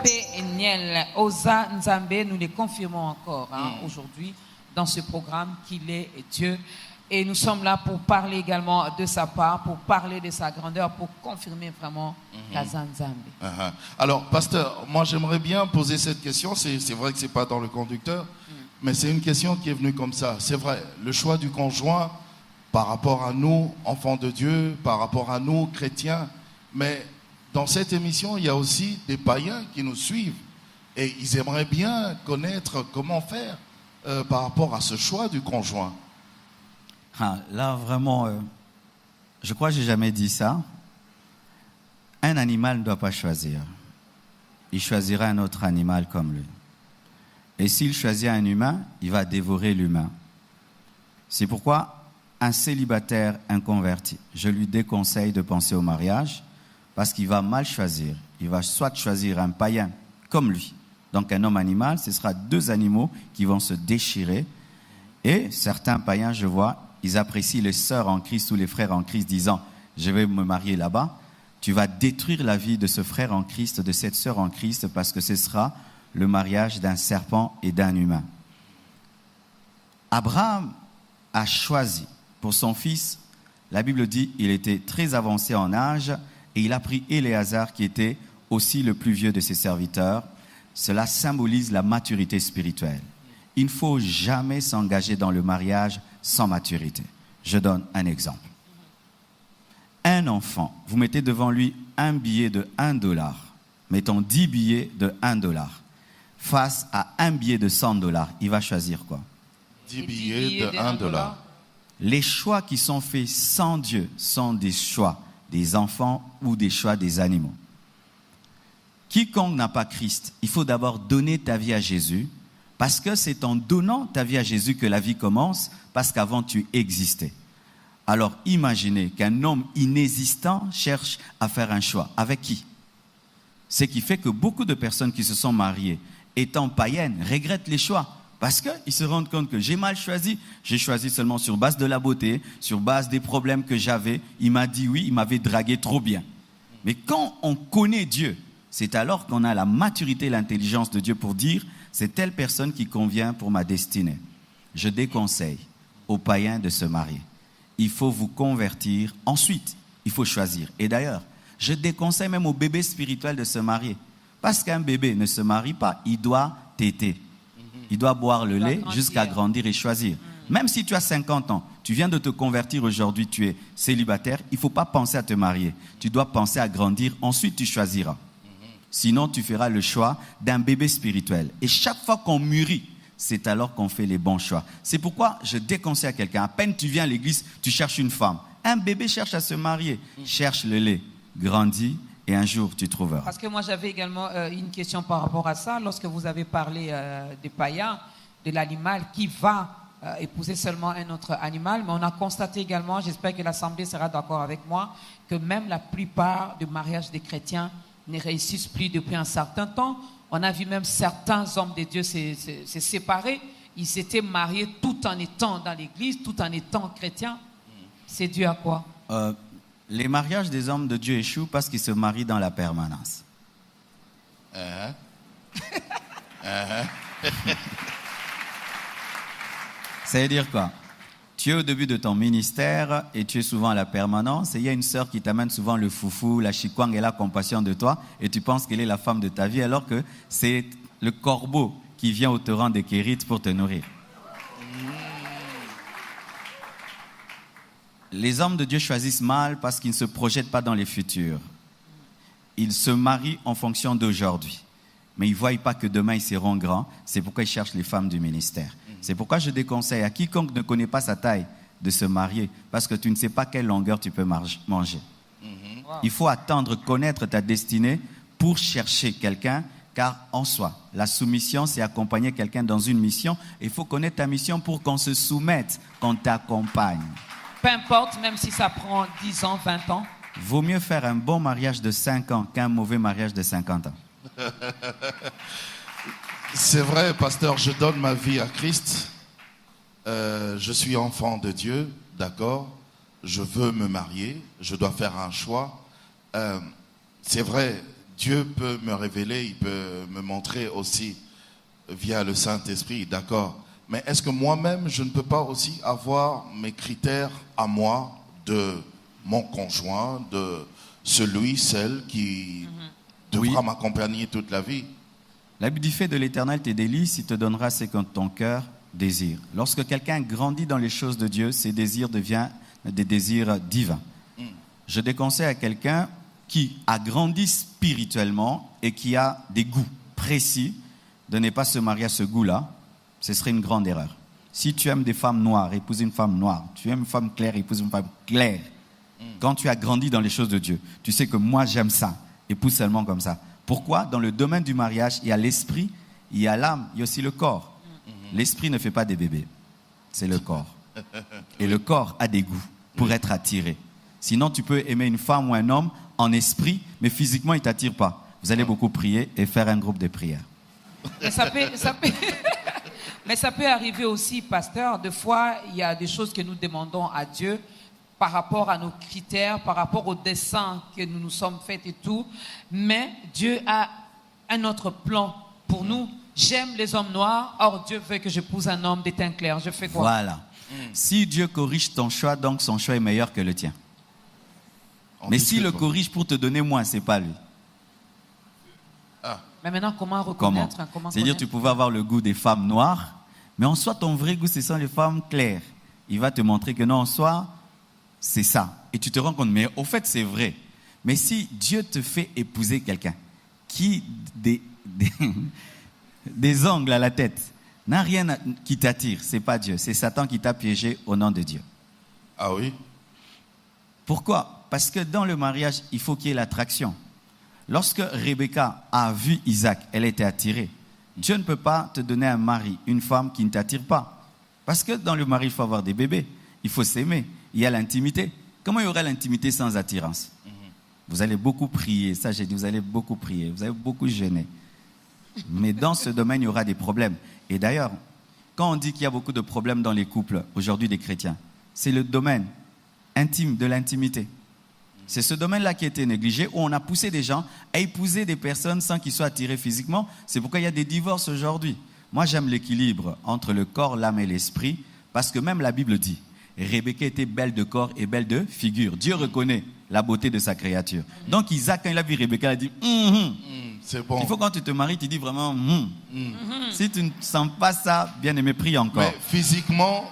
Péniel, Oza Nzambe, nous les confirmons encore aujourd'hui dans ce programme qu'il est Dieu. Et nous sommes là pour parler également de sa part, pour parler de sa grandeur, pour confirmer vraiment Kaza Nzambe. Alors, pasteur, moi j'aimerais bien poser cette question. C'est vrai que ce n'est pas dans le conducteur, mais c'est une question qui est venue comme ça. C'est vrai, le choix du conjoint par rapport à nous, enfants de Dieu, par rapport à nous, chrétiens, mais dans cette émission, il y a aussi des païens qui nous suivent et ils aimeraient bien connaître comment faire par rapport à ce choix du conjoint. Là, vraiment, je crois que je n'ai jamais dit ça. Un animal ne doit pas choisir. Il choisira un autre animal comme lui. Et s'il choisit un humain, il va dévorer l'humain. C'est pourquoi un célibataire inconverti, je lui déconseille de penser au mariage parce qu'il va mal choisir. Il va soit choisir un païen comme lui. Donc un homme animal, ce sera deux animaux qui vont se déchirer. Et certains païens, je vois, ils apprécient les sœurs en Christ ou les frères en Christ disant « je vais me marier là-bas ». Tu vas détruire la vie de ce frère en Christ, de cette sœur en Christ, parce que ce sera le mariage d'un serpent et d'un humain. Abraham a choisi pour son fils, la Bible dit il était très avancé en âge et il a pris Éléazar qui était aussi le plus vieux de ses serviteurs. Cela symbolise la maturité spirituelle. Il ne faut jamais s'engager dans le mariage sans maturité. Je donne un exemple. Un enfant, vous mettez devant lui un billet de $1, mettons 10 billets de $1, face à un billet de $100, il va choisir quoi? 10 billets de $1. Les choix qui sont faits sans Dieu sont des choix des enfants ou des choix des animaux. Quiconque n'a pas Christ, il faut d'abord donner ta vie à Jésus, parce que c'est en donnant ta vie à Jésus que la vie commence, parce qu'avant tu existais. Alors imaginez qu'un homme inexistant cherche à faire un choix. Avec qui? Ce qui fait que beaucoup de personnes qui se sont mariées, étant païennes, regrettent les choix. Parce qu'ils se rendent compte que j'ai mal choisi. J'ai choisi seulement sur base de la beauté, sur base des problèmes que j'avais. Il m'a dit oui, il m'avait dragué trop bien. Mais quand on connaît Dieu, c'est alors qu'on a la maturité et l'intelligence de Dieu pour dire c'est telle personne qui convient pour ma destinée. Je déconseille aux païens de se marier. Il faut vous convertir. Ensuite, il faut choisir. Et d'ailleurs, je déconseille même aux bébés spirituels de se marier. Parce qu'un bébé ne se marie pas, il doit téter. Il doit boire le lait jusqu'à grandir et choisir. Même si tu as 50 ans, tu viens de te convertir aujourd'hui, tu es célibataire, il ne faut pas penser à te marier. Tu dois penser à grandir, ensuite tu choisiras. Sinon, tu feras le choix d'un bébé spirituel. Et chaque fois qu'on mûrit, c'est alors qu'on fait les bons choix. C'est pourquoi je déconseille à quelqu'un, à peine tu viens à l'église, tu cherches une femme. Un bébé cherche à se marier, cherche le lait, grandis et un jour tu trouveras. Parce que moi j'avais également une question par rapport à ça. Lorsque vous avez parlé des païens, de l'animal qui va épouser seulement un autre animal, mais on a constaté également, j'espère que l'Assemblée sera d'accord avec moi, que même la plupart des mariages des chrétiens ne réussissent plus depuis un certain temps. On a vu même certains hommes de Dieu se séparer. Ils s'étaient mariés tout en étant dans l'église, tout en étant chrétiens. C'est dû à quoi? Les mariages des hommes de Dieu échouent parce qu'ils se marient dans la permanence. Ça veut dire quoi? Tu es au début de ton ministère et tu es souvent à la permanence et il y a une sœur qui t'amène souvent le foufou, la chikwang et la compassion de toi et tu penses qu'elle est la femme de ta vie alors que c'est le corbeau qui vient au torrent des Kérites pour te nourrir. Les hommes de Dieu choisissent mal parce qu'ils ne se projettent pas dans les futurs. Ils se marient en fonction d'aujourd'hui. Mais ils ne voient pas que demain ils seront grands. C'est pourquoi ils cherchent les femmes du ministère. C'est pourquoi je déconseille à quiconque ne connaît pas sa taille de se marier. Parce que tu ne sais pas quelle longueur tu peux manger. Il faut attendre, connaître ta destinée pour chercher quelqu'un. Car en soi, la soumission, c'est accompagner quelqu'un dans une mission. Il faut connaître ta mission pour qu'on se soumette, qu'on t'accompagne. Peu importe, même si ça prend 10 ans, 20 ans. Vaut mieux faire un bon mariage de 5 ans qu'un mauvais mariage de 50 ans. C'est vrai, pasteur, je donne ma vie à Christ. Je suis enfant de Dieu, d'accord. Je veux me marier, je dois faire un choix. C'est vrai, Dieu peut me révéler, il peut me montrer aussi via le Saint-Esprit, d'accord. Mais est-ce que moi-même, je ne peux pas aussi avoir mes critères à moi de mon conjoint, de celui, celle qui devra m'accompagner toute la vie? La Bible dit, fais de l'Éternel tes délices, il te donnera ce que ton cœur désire. Lorsque quelqu'un grandit dans les choses de Dieu, ses désirs deviennent des désirs divins. Je déconseille à quelqu'un qui a grandi spirituellement et qui a des goûts précis de ne pas se marier à ce goût-là. Ce serait une grande erreur. Si tu aimes des femmes noires, épouse une femme noire. Tu aimes une femme claire, épouse une femme claire. Quand tu as grandi dans les choses de Dieu, tu sais que moi j'aime ça. Épouse seulement comme ça. Pourquoi? Dans le domaine du mariage, il y a l'esprit, il y a l'âme, il y a aussi le corps. L'esprit ne fait pas des bébés. C'est le corps. Et le corps a des goûts pour être attiré. Sinon, tu peux aimer une femme ou un homme en esprit, mais physiquement, il ne t'attire pas. Vous allez beaucoup prier et faire un groupe de prière. Mais ça peut arriver aussi, pasteur. Des fois, il y a des choses que nous demandons à Dieu par rapport à nos critères, par rapport au dessein que nous nous sommes faits et tout. Mais Dieu a un autre plan pour nous. J'aime les hommes noirs, or Dieu veut que j'épouse un homme de teint clair. Je fais quoi? Voilà. Si Dieu corrige ton choix, donc son choix est meilleur que le tien. Mais s'il le corrige pour te donner moins, c'est pas lui. Mais maintenant, comment reconnaître? C'est-à-dire tu pouvais avoir le goût des femmes noires, mais en soi, ton vrai goût, ce sont les femmes claires. Il va te montrer que non, en soi, c'est ça. Et tu te rends compte, mais au fait, c'est vrai. Mais si Dieu te fait épouser quelqu'un qui, des ongles à la tête, n'a rien qui t'attire, c'est pas Dieu. C'est Satan qui t'a piégé au nom de Dieu. Ah oui? Pourquoi? Parce que dans le mariage, il faut qu'il y ait l'attraction. Lorsque Rebecca a vu Isaac, elle était attirée. Dieu ne peut pas te donner un mari, une femme qui ne t'attire pas. Parce que dans le mari, il faut avoir des bébés. Il faut s'aimer. Il y a l'intimité. Comment il y aura l'intimité sans attirance? Vous allez beaucoup prier. Ça, j'ai dit, vous allez beaucoup prier. Vous allez beaucoup jeûner. Mais dans ce domaine, il y aura des problèmes. Et d'ailleurs, quand on dit qu'il y a beaucoup de problèmes dans les couples, aujourd'hui des chrétiens, c'est le domaine intime, de l'intimité. C'est ce domaine-là qui a été négligé, où on a poussé des gens à épouser des personnes sans qu'ils soient attirés physiquement. C'est pourquoi il y a des divorces aujourd'hui. Moi, j'aime l'équilibre entre le corps, l'âme et l'esprit, parce que même la Bible dit, Rebecca était belle de corps et belle de figure. Dieu reconnaît la beauté de sa créature. Donc Isaac, quand il a vu Rebecca, il a dit, c'est bon. Il faut quand tu te maries, tu dis vraiment, Si tu ne sens pas ça, bien aimé, prie encore. Mais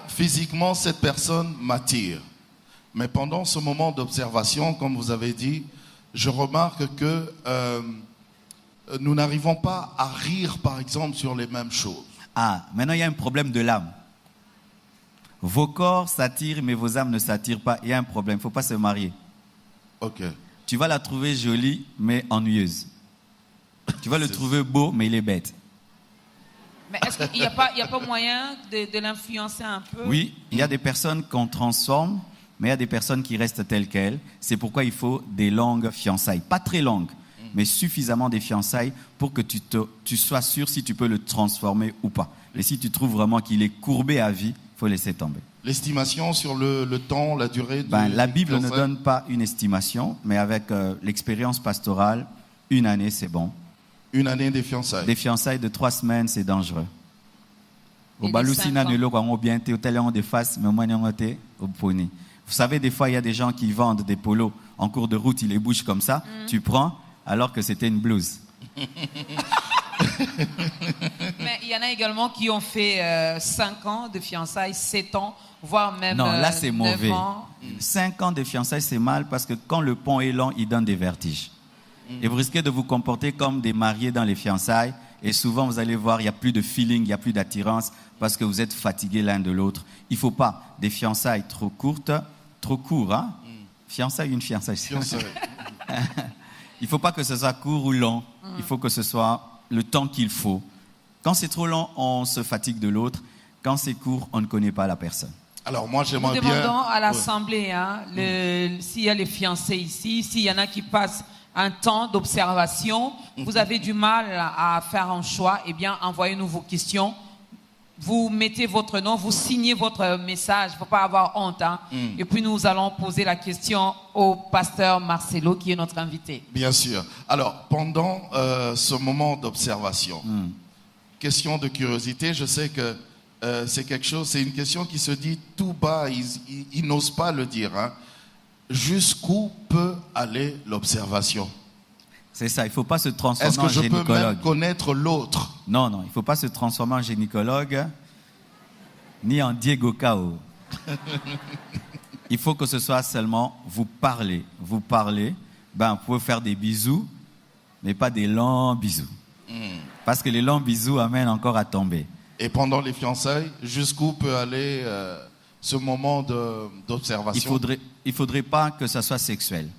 physiquement, cette personne m'attire. Mais pendant ce moment d'observation, comme vous avez dit, je remarque que nous n'arrivons pas à rire, par exemple, sur les mêmes choses. Ah, maintenant il y a un problème de l'âme. Vos corps s'attirent, mais vos âmes ne s'attirent pas. Il y a un problème, il ne faut pas se marier. Ok. Tu vas la trouver jolie, mais ennuyeuse. Tu vas le trouver beau, mais il est bête. Mais est-ce qu'il n'y a pas moyen de l'influencer un peu? Oui, il y a des personnes qu'on transforme, mais il y a des personnes qui restent telles quelles. C'est pourquoi il faut des longues fiançailles. Pas très longues, mais suffisamment des fiançailles pour que tu sois sûr si tu peux le transformer ou pas. Et si tu trouves vraiment qu'il est courbé à vie, il faut laisser tomber. L'estimation sur le temps, la durée de La Bible ne fiançailles? donne pas une estimation, mais avec l'expérience pastorale, 1 année, c'est bon. 1 année des fiançailles. Des fiançailles de 3 semaines, c'est dangereux. Et de 5 ans. Vous savez, des fois, il y a des gens qui vendent des polos en cours de route, ils les bougent comme ça. Tu prends, alors que c'était une blouse. Mais il y en a également qui ont fait 5 ans de fiançailles, 7 ans, voire même Non, là, c'est 9 mauvais. ans. 5 ans de fiançailles, c'est mal parce que quand le pont est long, il donne des vertiges. Et vous risquez de vous comporter comme des mariés dans les fiançailles. Et souvent, vous allez voir, il n'y a plus de feeling, il n'y a plus d'attirance parce que vous êtes fatigués l'un de l'autre. Il ne faut pas des fiançailles trop courtes, trop courtes. Hein? Fiançailles, une fiançaille. Fiançailles. Il ne faut pas que ce soit court ou long. Il faut que ce soit le temps qu'il faut. Quand c'est trop long, on se fatigue de l'autre. Quand c'est court, on ne connaît pas la personne. Alors moi, Nous j'aimerais bien... demandons à l'Assemblée, hein, s'il y a les fiancés ici, s'il y en a qui passent un temps d'observation, vous avez du mal à faire un choix, eh bien, envoyez-nous vos questions. Vous mettez votre nom, vous signez votre message, il ne faut pas avoir honte. Hein. Et puis nous allons poser la question au pasteur Marcelo, qui est notre invité. Bien sûr. Alors, pendant ce moment d'observation, question de curiosité, je sais que c'est une question qui se dit tout bas, ils n'osent pas le dire. Hein. Jusqu'où peut aller l'observation? C'est ça, il ne faut pas se transformer Est-ce que en je peux gynécologue. même connaître l'autre? Non, il ne faut pas se transformer en gynécologue ni en Diego Cao. Il faut que ce soit seulement vous parlez. Vous parlez, vous pouvez faire des bisous, mais pas des longs bisous. Parce que les longs bisous amènent encore à tomber. Et pendant les fiançailles, jusqu'où peut aller ce moment d'observation? Il faudrait pas que ça soit sexuel.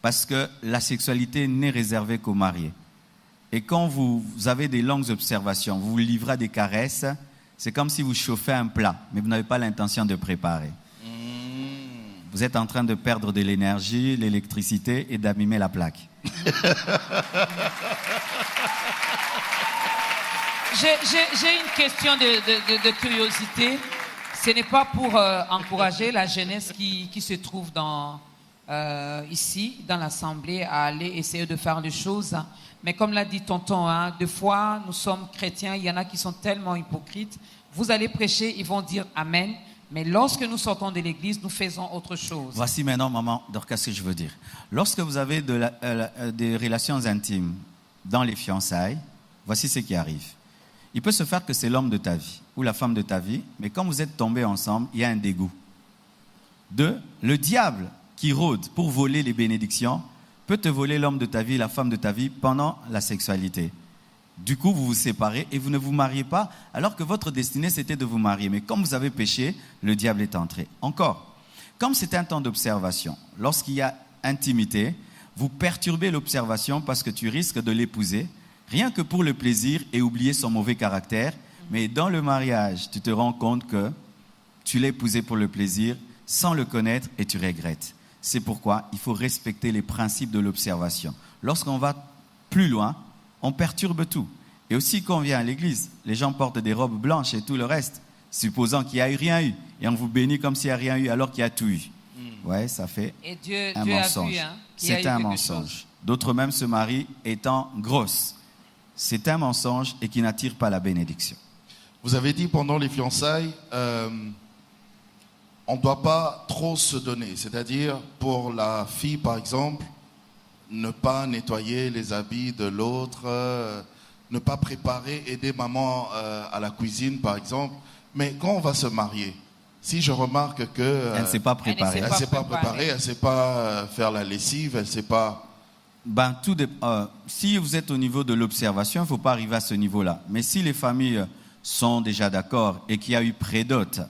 Parce que la sexualité n'est réservée qu'aux mariés. Et quand vous avez des longues observations, vous vous livrez à des caresses, c'est comme si vous chauffez un plat, mais vous n'avez pas l'intention de préparer. Vous êtes en train de perdre de l'énergie, l'électricité et d'abîmer la plaque. J'ai une question de curiosité. Ce n'est pas pour encourager la jeunesse qui se trouve ici, dans l'Assemblée, à aller essayer de faire les choses. Mais comme l'a dit tonton, hein, des fois, nous sommes chrétiens, il y en a qui sont tellement hypocrites. Vous allez prêcher, ils vont dire Amen. Mais lorsque nous sortons de l'église, nous faisons autre chose. Voici maintenant, maman, Dorcas, ce que je veux dire. Lorsque vous avez des relations intimes dans les fiançailles, voici ce qui arrive. Il peut se faire que c'est l'homme de ta vie ou la femme de ta vie, mais quand vous êtes tombés ensemble, il y a un dégoût. 2, le diable qui rôde pour voler les bénédictions peut te voler l'homme de ta vie, la femme de ta vie pendant la sexualité. Du coup, vous vous séparez et vous ne vous mariez pas alors que votre destinée, c'était de vous marier. Mais comme vous avez péché, le diable est entré. Encore, comme c'est un temps d'observation, lorsqu'il y a intimité, vous perturbez l'observation parce que tu risques de l'épouser, rien que pour le plaisir et oublier son mauvais caractère. Mais dans le mariage, tu te rends compte que tu l'as épousé pour le plaisir sans le connaître et tu regrettes. C'est pourquoi il faut respecter les principes de l'observation. Lorsqu'on va plus loin, on perturbe tout. Et aussi quand on vient à l'église, les gens portent des robes blanches et tout le reste, supposant qu'il n'y a eu rien eu. Et on vous bénit comme s'il n'y a rien eu alors qu'il y a tout eu. Ouais, ça fait Et Dieu un a mensonge. vu, hein, qu'il y a eu C'est un quelque mensonge. chose. D'autres même se marient étant grosses. C'est un mensonge et qui n'attire pas la bénédiction. Vous avez dit pendant les fiançailles, on ne doit pas trop se donner. C'est-à-dire, pour la fille, par exemple, ne pas nettoyer les habits de l'autre, ne pas préparer, aider maman à la cuisine, par exemple. Mais quand on va se marier, si je remarque que... Elle ne s'est pas préparée. elle ne s'est pas préparée, elle ne sait pas faire la lessive, elle ne sait pas... Si vous êtes au niveau de l'observation, il ne faut pas arriver à ce niveau-là. Mais si les familles sont déjà d'accord et qu'il y a eu prédote,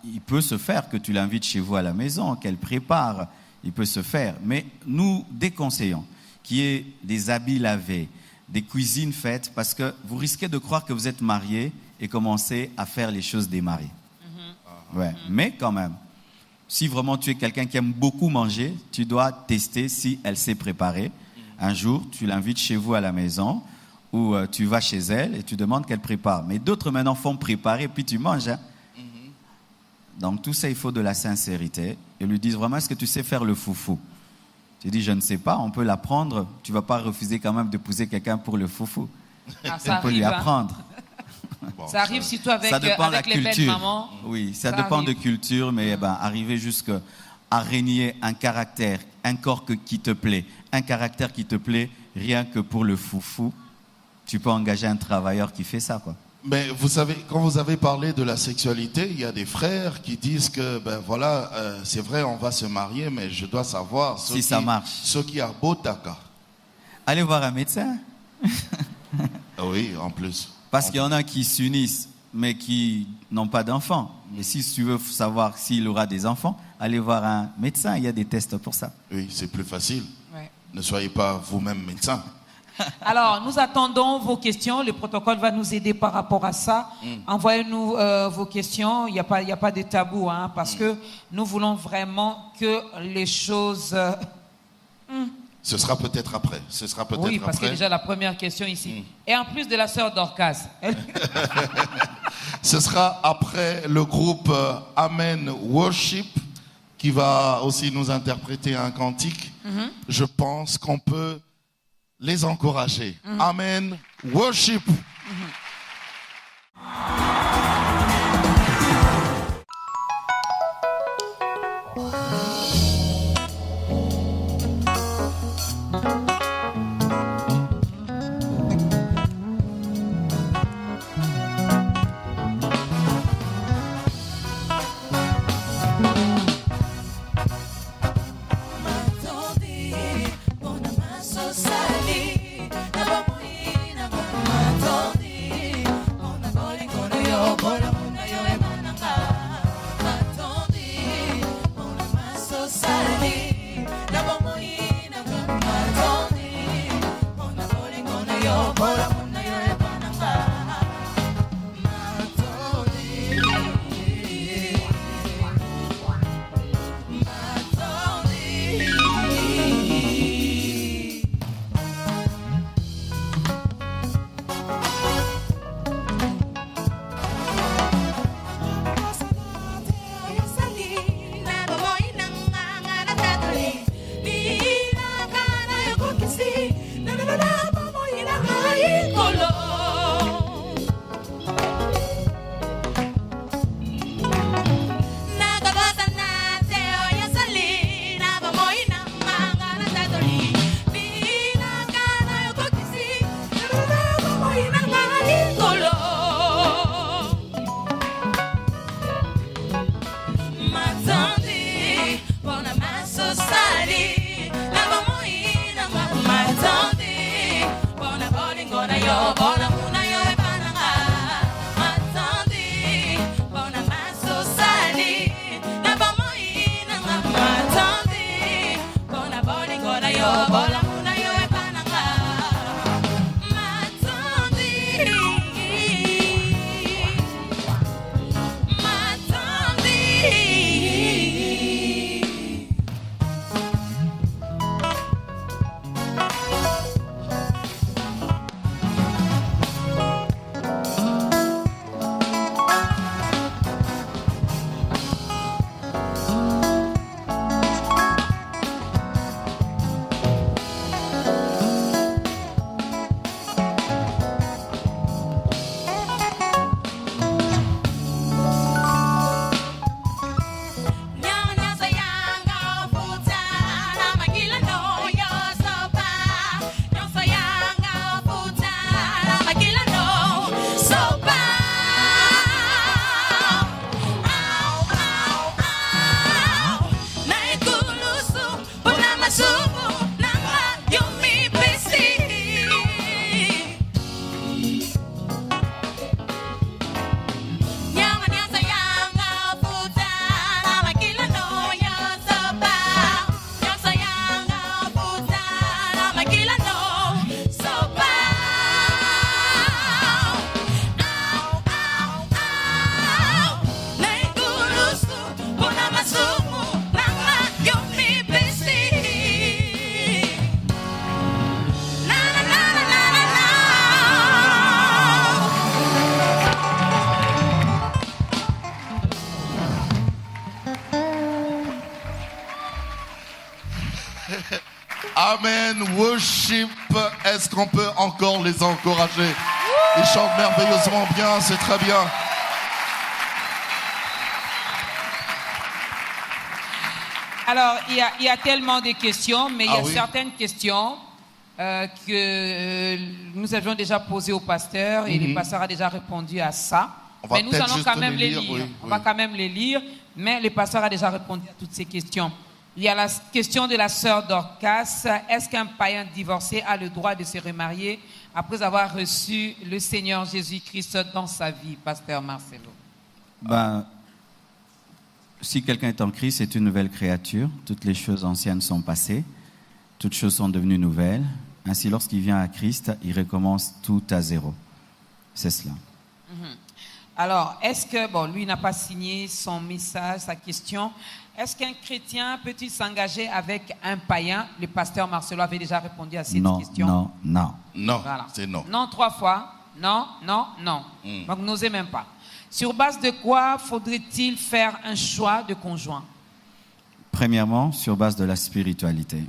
il peut se faire que tu l'invites chez vous à la maison, qu'elle prépare, il peut se faire. Mais nous déconseillons qu'il y ait des habits lavés, des cuisines faites, parce que vous risquez de croire que vous êtes marié et commencer à faire les choses des mariés. Ouais. Mais quand même, si vraiment tu es quelqu'un qui aime beaucoup manger, tu dois tester si elle sait préparer. Un jour, tu l'invites chez vous à la maison, ou tu vas chez elle et tu demandes qu'elle prépare. Mais d'autres maintenant font préparer, puis tu manges. Hein. Donc tout ça, il faut de la sincérité. Ils lui disent vraiment, est-ce que tu sais faire le foufou? Tu dis, je ne sais pas, on peut l'apprendre. Tu ne vas pas refuser quand même d'épouser quelqu'un pour le foufou. Ah, ça On peut lui arrive, hein. apprendre. Bon, Ça arrive surtout avec, Ça dépend de la avec les belles culture. mamans. Oui, ça Ça dépend arrive. de culture, mais arriver jusqu'à régner un caractère, un corps qui te plaît, un caractère qui te plaît, rien que pour le foufou, tu peux engager un travailleur qui fait ça, quoi. Mais vous savez, quand vous avez parlé de la sexualité, il y a des frères qui disent que, ben voilà, c'est vrai, on va se marier, mais je dois savoir Si ça marche. Ce qui a beau taka. Allez voir un médecin, Ah oui, en plus. parce qu'il y en a qui s'unissent, mais qui n'ont pas d'enfants. Mais si tu veux savoir s'il aura des enfants, allez voir un médecin, il y a des tests pour ça. Oui, c'est plus facile. Ouais. Ne soyez pas vous-même médecin. Alors, nous attendons vos questions. Le protocole va nous aider par rapport à ça. Envoyez-nous vos questions. Il n'y a pas de tabou, hein, parce que nous voulons vraiment que les choses... Ce sera peut-être après. Ce sera peut-être oui, parce que après. déjà la première question ici. Et en plus de la sœur Dorcas. Ce sera après le groupe Amen Worship qui va aussi nous interpréter un cantique. Je pense qu'on peut les encourager. Amen Worship. Amen. Worship. Est-ce qu'on peut encore les encourager? Ils chantent merveilleusement bien, c'est très bien. Alors, il y a tellement de questions, mais il y a oui. certaines questions que nous avions déjà posées au pasteur et le pasteur a déjà répondu à ça. On va Mais nous peut-être allons juste quand même les les lire. lire, oui, On oui. va quand même les lire, mais le pasteur a déjà répondu à toutes ces questions. Il y a la question de la sœur Dorcas. Est-ce qu'un païen divorcé a le droit de se remarier après avoir reçu le Seigneur Jésus-Christ dans sa vie, pasteur Marcelo? Ben, si quelqu'un est en Christ, c'est une nouvelle créature. Toutes les choses anciennes sont passées. Toutes choses sont devenues nouvelles. Ainsi, lorsqu'il vient à Christ, il recommence tout à zéro. C'est cela. Alors, est-ce que, bon, lui n'a pas signé son message, sa question. Est-ce qu'un chrétien peut-il s'engager avec un païen? Le pasteur Marcelo avait déjà répondu à cette question. Non, non. Non, Voilà. c'est non. Non 3 fois. Non, non, non. Donc, n'osez même pas. Sur base de quoi faudrait-il faire un choix de conjoint? Premièrement, sur base de la spiritualité.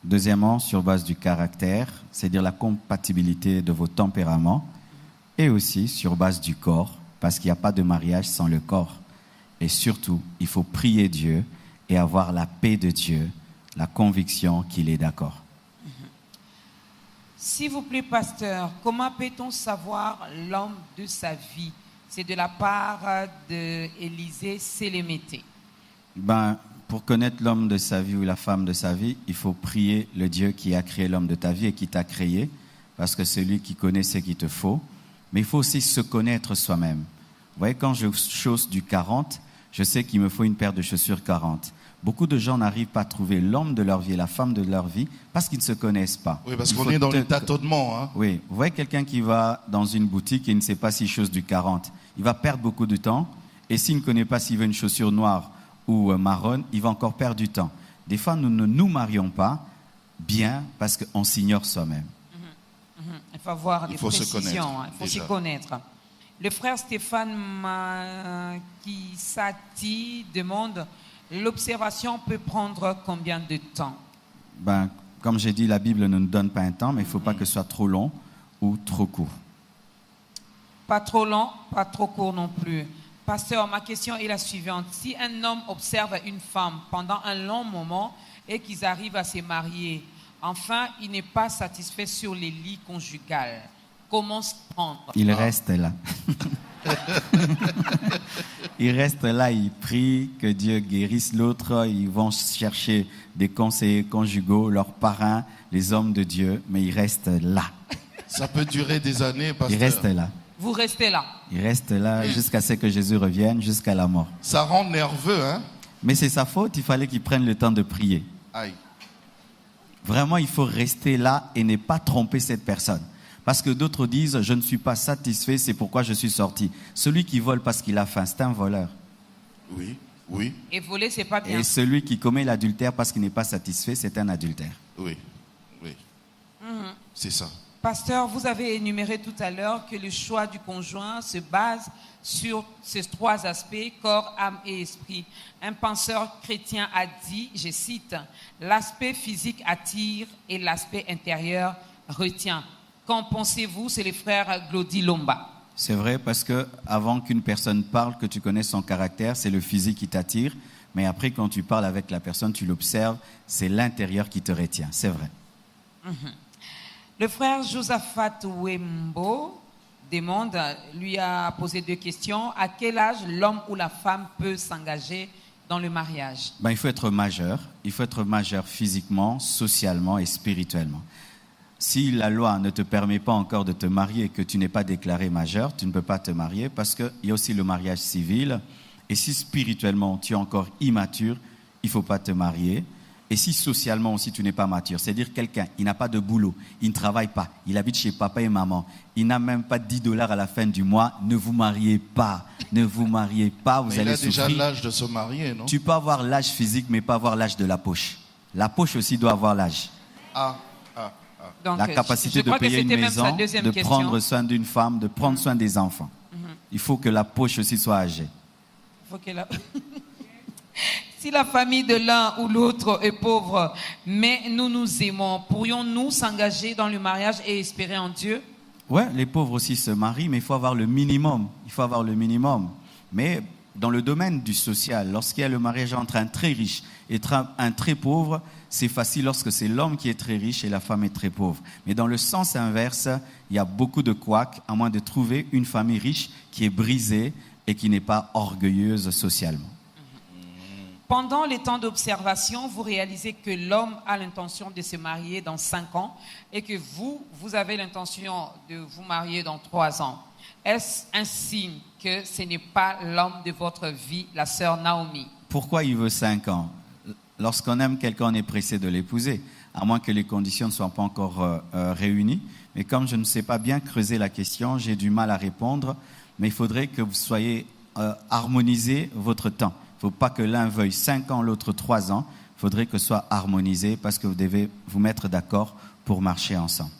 Deuxièmement, sur base du caractère, c'est-à-dire la compatibilité de vos tempéraments. Et aussi sur base du corps, parce qu'il n'y a pas de mariage sans le corps. Et surtout, il faut prier Dieu et avoir la paix de Dieu, la conviction qu'il est d'accord. S'il vous plaît, pasteur, comment peut-on savoir l'homme de sa vie? C'est de la part d'Élisée Sélémété. Ben, pour connaître l'homme de sa vie ou la femme de sa vie, il faut prier le Dieu qui a créé l'homme de ta vie et qui t'a créé, parce que c'est lui qui connaît ce qu'il te faut. Mais il faut aussi se connaître soi-même. Vous voyez, quand je chausse du 40, je sais qu'il me faut une paire de chaussures 40. Beaucoup de gens n'arrivent pas à trouver l'homme de leur vie et la femme de leur vie parce qu'ils ne se connaissent pas. Oui, parce Il qu'on faut est dans le tâtonnement. Hein. Oui, vous voyez quelqu'un qui va dans une boutique et ne sait pas s'il chausse du 40. Il va perdre beaucoup de temps. Et s'il ne connaît pas s'il veut une chaussure noire ou marron, il va encore perdre du temps. Des fois, nous ne nous marions pas bien parce qu'on s'ignore soi-même. Il faut avoir des faut se précisions, connaître, il faut déjà. s'y connaître. Le frère Stéphane Kisati demande, l'observation peut prendre combien de temps? Ben, comme j'ai dit, la Bible ne nous donne pas un temps, mais il ne faut pas que ce soit trop long ou trop court. Pas trop long, pas trop court non plus. Pasteur, ma question est la suivante. Si un homme observe une femme pendant un long moment et qu'ils arrivent à se marier, enfin, il n'est pas satisfait sur les lits conjugales, comment se prendre? Il reste là. Il reste là, il prie que Dieu guérisse l'autre. Ils vont chercher des conseillers conjugaux, leurs parrains, les hommes de Dieu, mais il reste là. Ça peut durer des années. Parce Il reste là. Vous restez là. Il reste là jusqu'à ce que Jésus revienne, jusqu'à la mort. Ça rend nerveux, hein? Mais c'est sa faute, il fallait qu'il prenne le temps de prier. Aïe. Vraiment, il faut rester là et ne pas tromper cette personne. Parce que d'autres disent, je ne suis pas satisfait, c'est pourquoi je suis sorti. Celui qui vole parce qu'il a faim, c'est un voleur. Oui, oui, Et voler, c'est pas bien. Et celui qui commet l'adultère parce qu'il n'est pas satisfait, c'est un adultère. oui, oui. C'est ça. Pasteur, vous avez énuméré tout à l'heure que le choix du conjoint se base sur ces 3 aspects, corps, âme et esprit. Un penseur chrétien a dit, je cite, « L'aspect physique attire et l'aspect intérieur retient ». Qu'en pensez-vous? C'est le frère Glody Lomba. C'est vrai parce que avant qu'une personne parle, que tu connaisses son caractère, c'est le physique qui t'attire. Mais après, quand tu parles avec la personne, tu l'observes, c'est l'intérieur qui te retient. C'est vrai. Le frère Josaphat Wembo demande, lui a posé 2 questions. À quel âge l'homme ou la femme peut s'engager dans le mariage? Ben, il faut être majeur. Il faut être majeur physiquement, socialement et spirituellement. Si la loi ne te permet pas encore de te marier et que tu n'es pas déclaré majeur, tu ne peux pas te marier parce qu'il y a aussi le mariage civil. Et si spirituellement tu es encore immature, il ne faut pas te marier. Et si socialement aussi tu n'es pas mature, c'est-à-dire quelqu'un, il n'a pas de boulot, il ne travaille pas, il habite chez papa et maman, il n'a même pas $10 à la fin du mois, ne vous mariez pas. Ne vous mariez pas, vous Mais il allez a déjà souffrir. l'âge de se marier, non? Tu peux avoir l'âge physique, mais pas avoir l'âge de la poche. La poche aussi doit avoir l'âge. Donc, La capacité je de crois que payer une c'était même sa maison, deuxième de question. prendre soin d'une femme, de prendre soin des enfants. Il faut que la poche aussi soit âgée. Faut que la- Si la famille de l'un ou l'autre est pauvre, mais nous nous aimons, pourrions-nous s'engager dans le mariage et espérer en Dieu? Ouais, les pauvres aussi se marient, mais il faut avoir le minimum. Il faut avoir le minimum. Mais dans le domaine du social, lorsqu'il y a le mariage entre un très riche et un très pauvre, c'est facile lorsque c'est l'homme qui est très riche et la femme est très pauvre. Mais dans le sens inverse, il y a beaucoup de couacs, à moins de trouver une famille riche qui est brisée et qui n'est pas orgueilleuse socialement. Pendant les temps d'observation, vous réalisez que l'homme a l'intention de se marier dans 5 ans et que vous avez l'intention de vous marier dans 3 ans. Est-ce un signe que ce n'est pas l'homme de votre vie, la sœur Naomi? Pourquoi il veut 5 ans? Lorsqu'on aime quelqu'un, on est pressé de l'épouser, à moins que les conditions ne soient pas encore réunies. Mais comme je ne sais pas bien creuser la question, j'ai du mal à répondre. Mais il faudrait que vous soyez harmonisé votre temps. Il ne faut pas que l'un veuille 5 ans, l'autre 3 ans. Il faudrait que ce soit harmonisé parce que vous devez vous mettre d'accord pour marcher ensemble.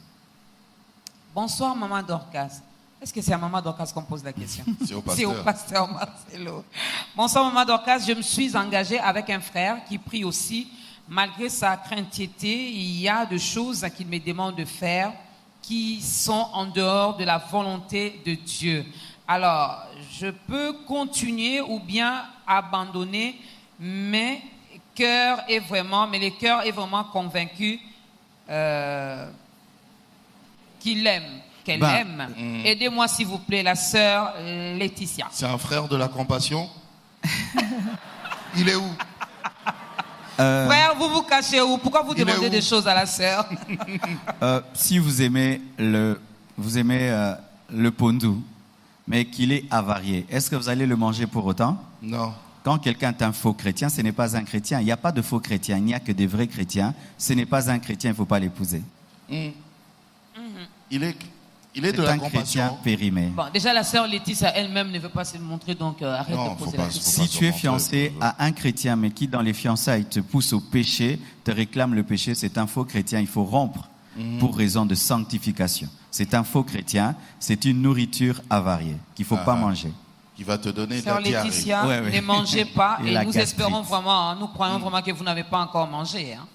Bonsoir, maman Dorcas. Est-ce que c'est à maman Dorcas qu'on pose la question? C'est au pasteur. C'est au pasteur Marcelo. Bonsoir, maman Dorcas. Je me suis engagée avec un frère qui prie aussi. Malgré sa craintivité, il y a des choses qu'il me demande de faire qui sont en dehors de la volonté de Dieu. Alors, je peux continuer ou bien abandonner, mais le cœur est vraiment convaincu qu'il aime, qu'elle aime. Aidez-moi, s'il vous plaît, la sœur Laetitia. C'est un frère de la compassion? Il est où? Frère, vous vous cachez où? Pourquoi vous Il est demandez où? des choses à la sœur? Si vous aimez le pondu, mais qu'il est avarié, est-ce que vous allez le manger pour autant? Non. Quand quelqu'un est un faux chrétien, ce n'est pas un chrétien. Il n'y a pas de faux chrétiens, il n'y a que des vrais chrétiens. Ce n'est pas un chrétien, il ne faut pas l'épouser. Il est de C'est la un chrétien compassion. périmé. Bon, déjà, la sœur Laetitia elle-même ne veut pas se le montrer, donc arrête Non, de faut poser pas la se question. Si tu es fiancé à un chrétien, mais qui dans les fiançailles te pousse au péché, te réclame le péché, c'est un faux chrétien. Il faut rompre pour raison de sanctification. C'est un faux chrétien, c'est une nourriture avariée qu'il ne faut pas manger. Qui va te donner Sœur ta diarrhée. Laetitia, Ouais, ouais. ne mangez pas Et et la nous gastrite. espérons vraiment, nous croyons vraiment que vous n'avez pas encore mangé. Hein.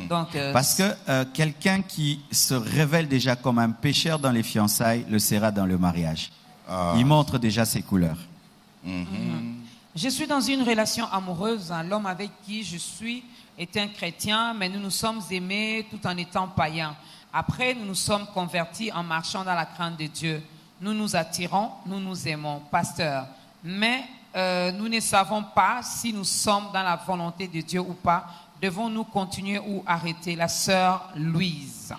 Donc, Parce que quelqu'un qui se révèle déjà comme un pécheur dans les fiançailles le sera dans le mariage. Il montre déjà ses couleurs. je suis dans une relation amoureuse. L'homme avec qui je suis est un chrétien, mais nous nous sommes aimés tout en étant païens. Après, nous nous sommes convertis en marchant dans la crainte de Dieu. Nous nous attirons, nous nous aimons, pasteur. Mais nous ne savons pas si nous sommes dans la volonté de Dieu ou pas. Devons-nous continuer ou arrêter? La sœur Louise.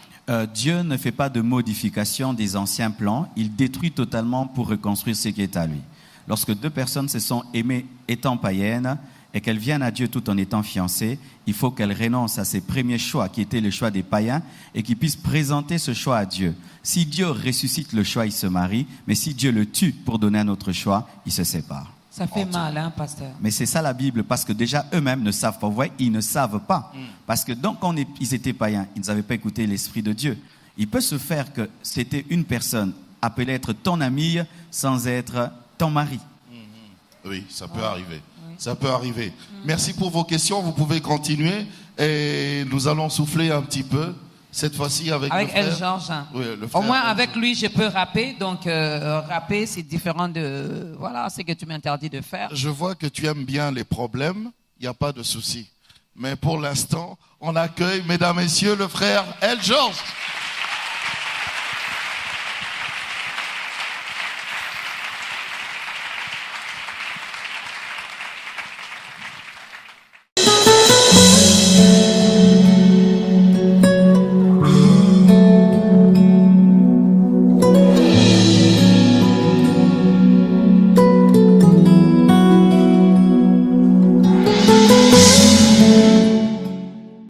Dieu ne fait pas de modification des anciens plans. Il détruit totalement pour reconstruire ce qui est à lui. Lorsque 2 personnes se sont aimées étant païennes et qu'elles viennent à Dieu tout en étant fiancées, il faut qu'elles renoncent à ses premiers choix qui étaient le choix des païens et qu'ils puissent présenter ce choix à Dieu. Si Dieu ressuscite le choix, ils se marient, mais si Dieu le tue pour donner un autre choix, ils se séparent. Ça fait mal, hein, pasteur? Mais c'est ça la Bible, parce que déjà eux-mêmes ne savent pas. Vous voyez, ils ne savent pas. Parce que donc, quand ils étaient païens, ils n'avaient pas écouté l'Esprit de Dieu. Il peut se faire que c'était une personne appelée être ton amie sans être ton mari. Oui, ça peut arriver. Ça peut arriver. Merci pour vos questions. Vous pouvez continuer. Et nous allons souffler un petit peu. Cette fois-ci avec le frère. El Georges. Oui, le Au frère moins El avec lui, je peux rapper. Donc rapper, c'est différent de ce que tu m'interdis de faire. Je vois que tu aimes bien les problèmes. Il n'y a pas de souci. Mais pour l'instant, on accueille, mesdames, messieurs, le frère El Georges.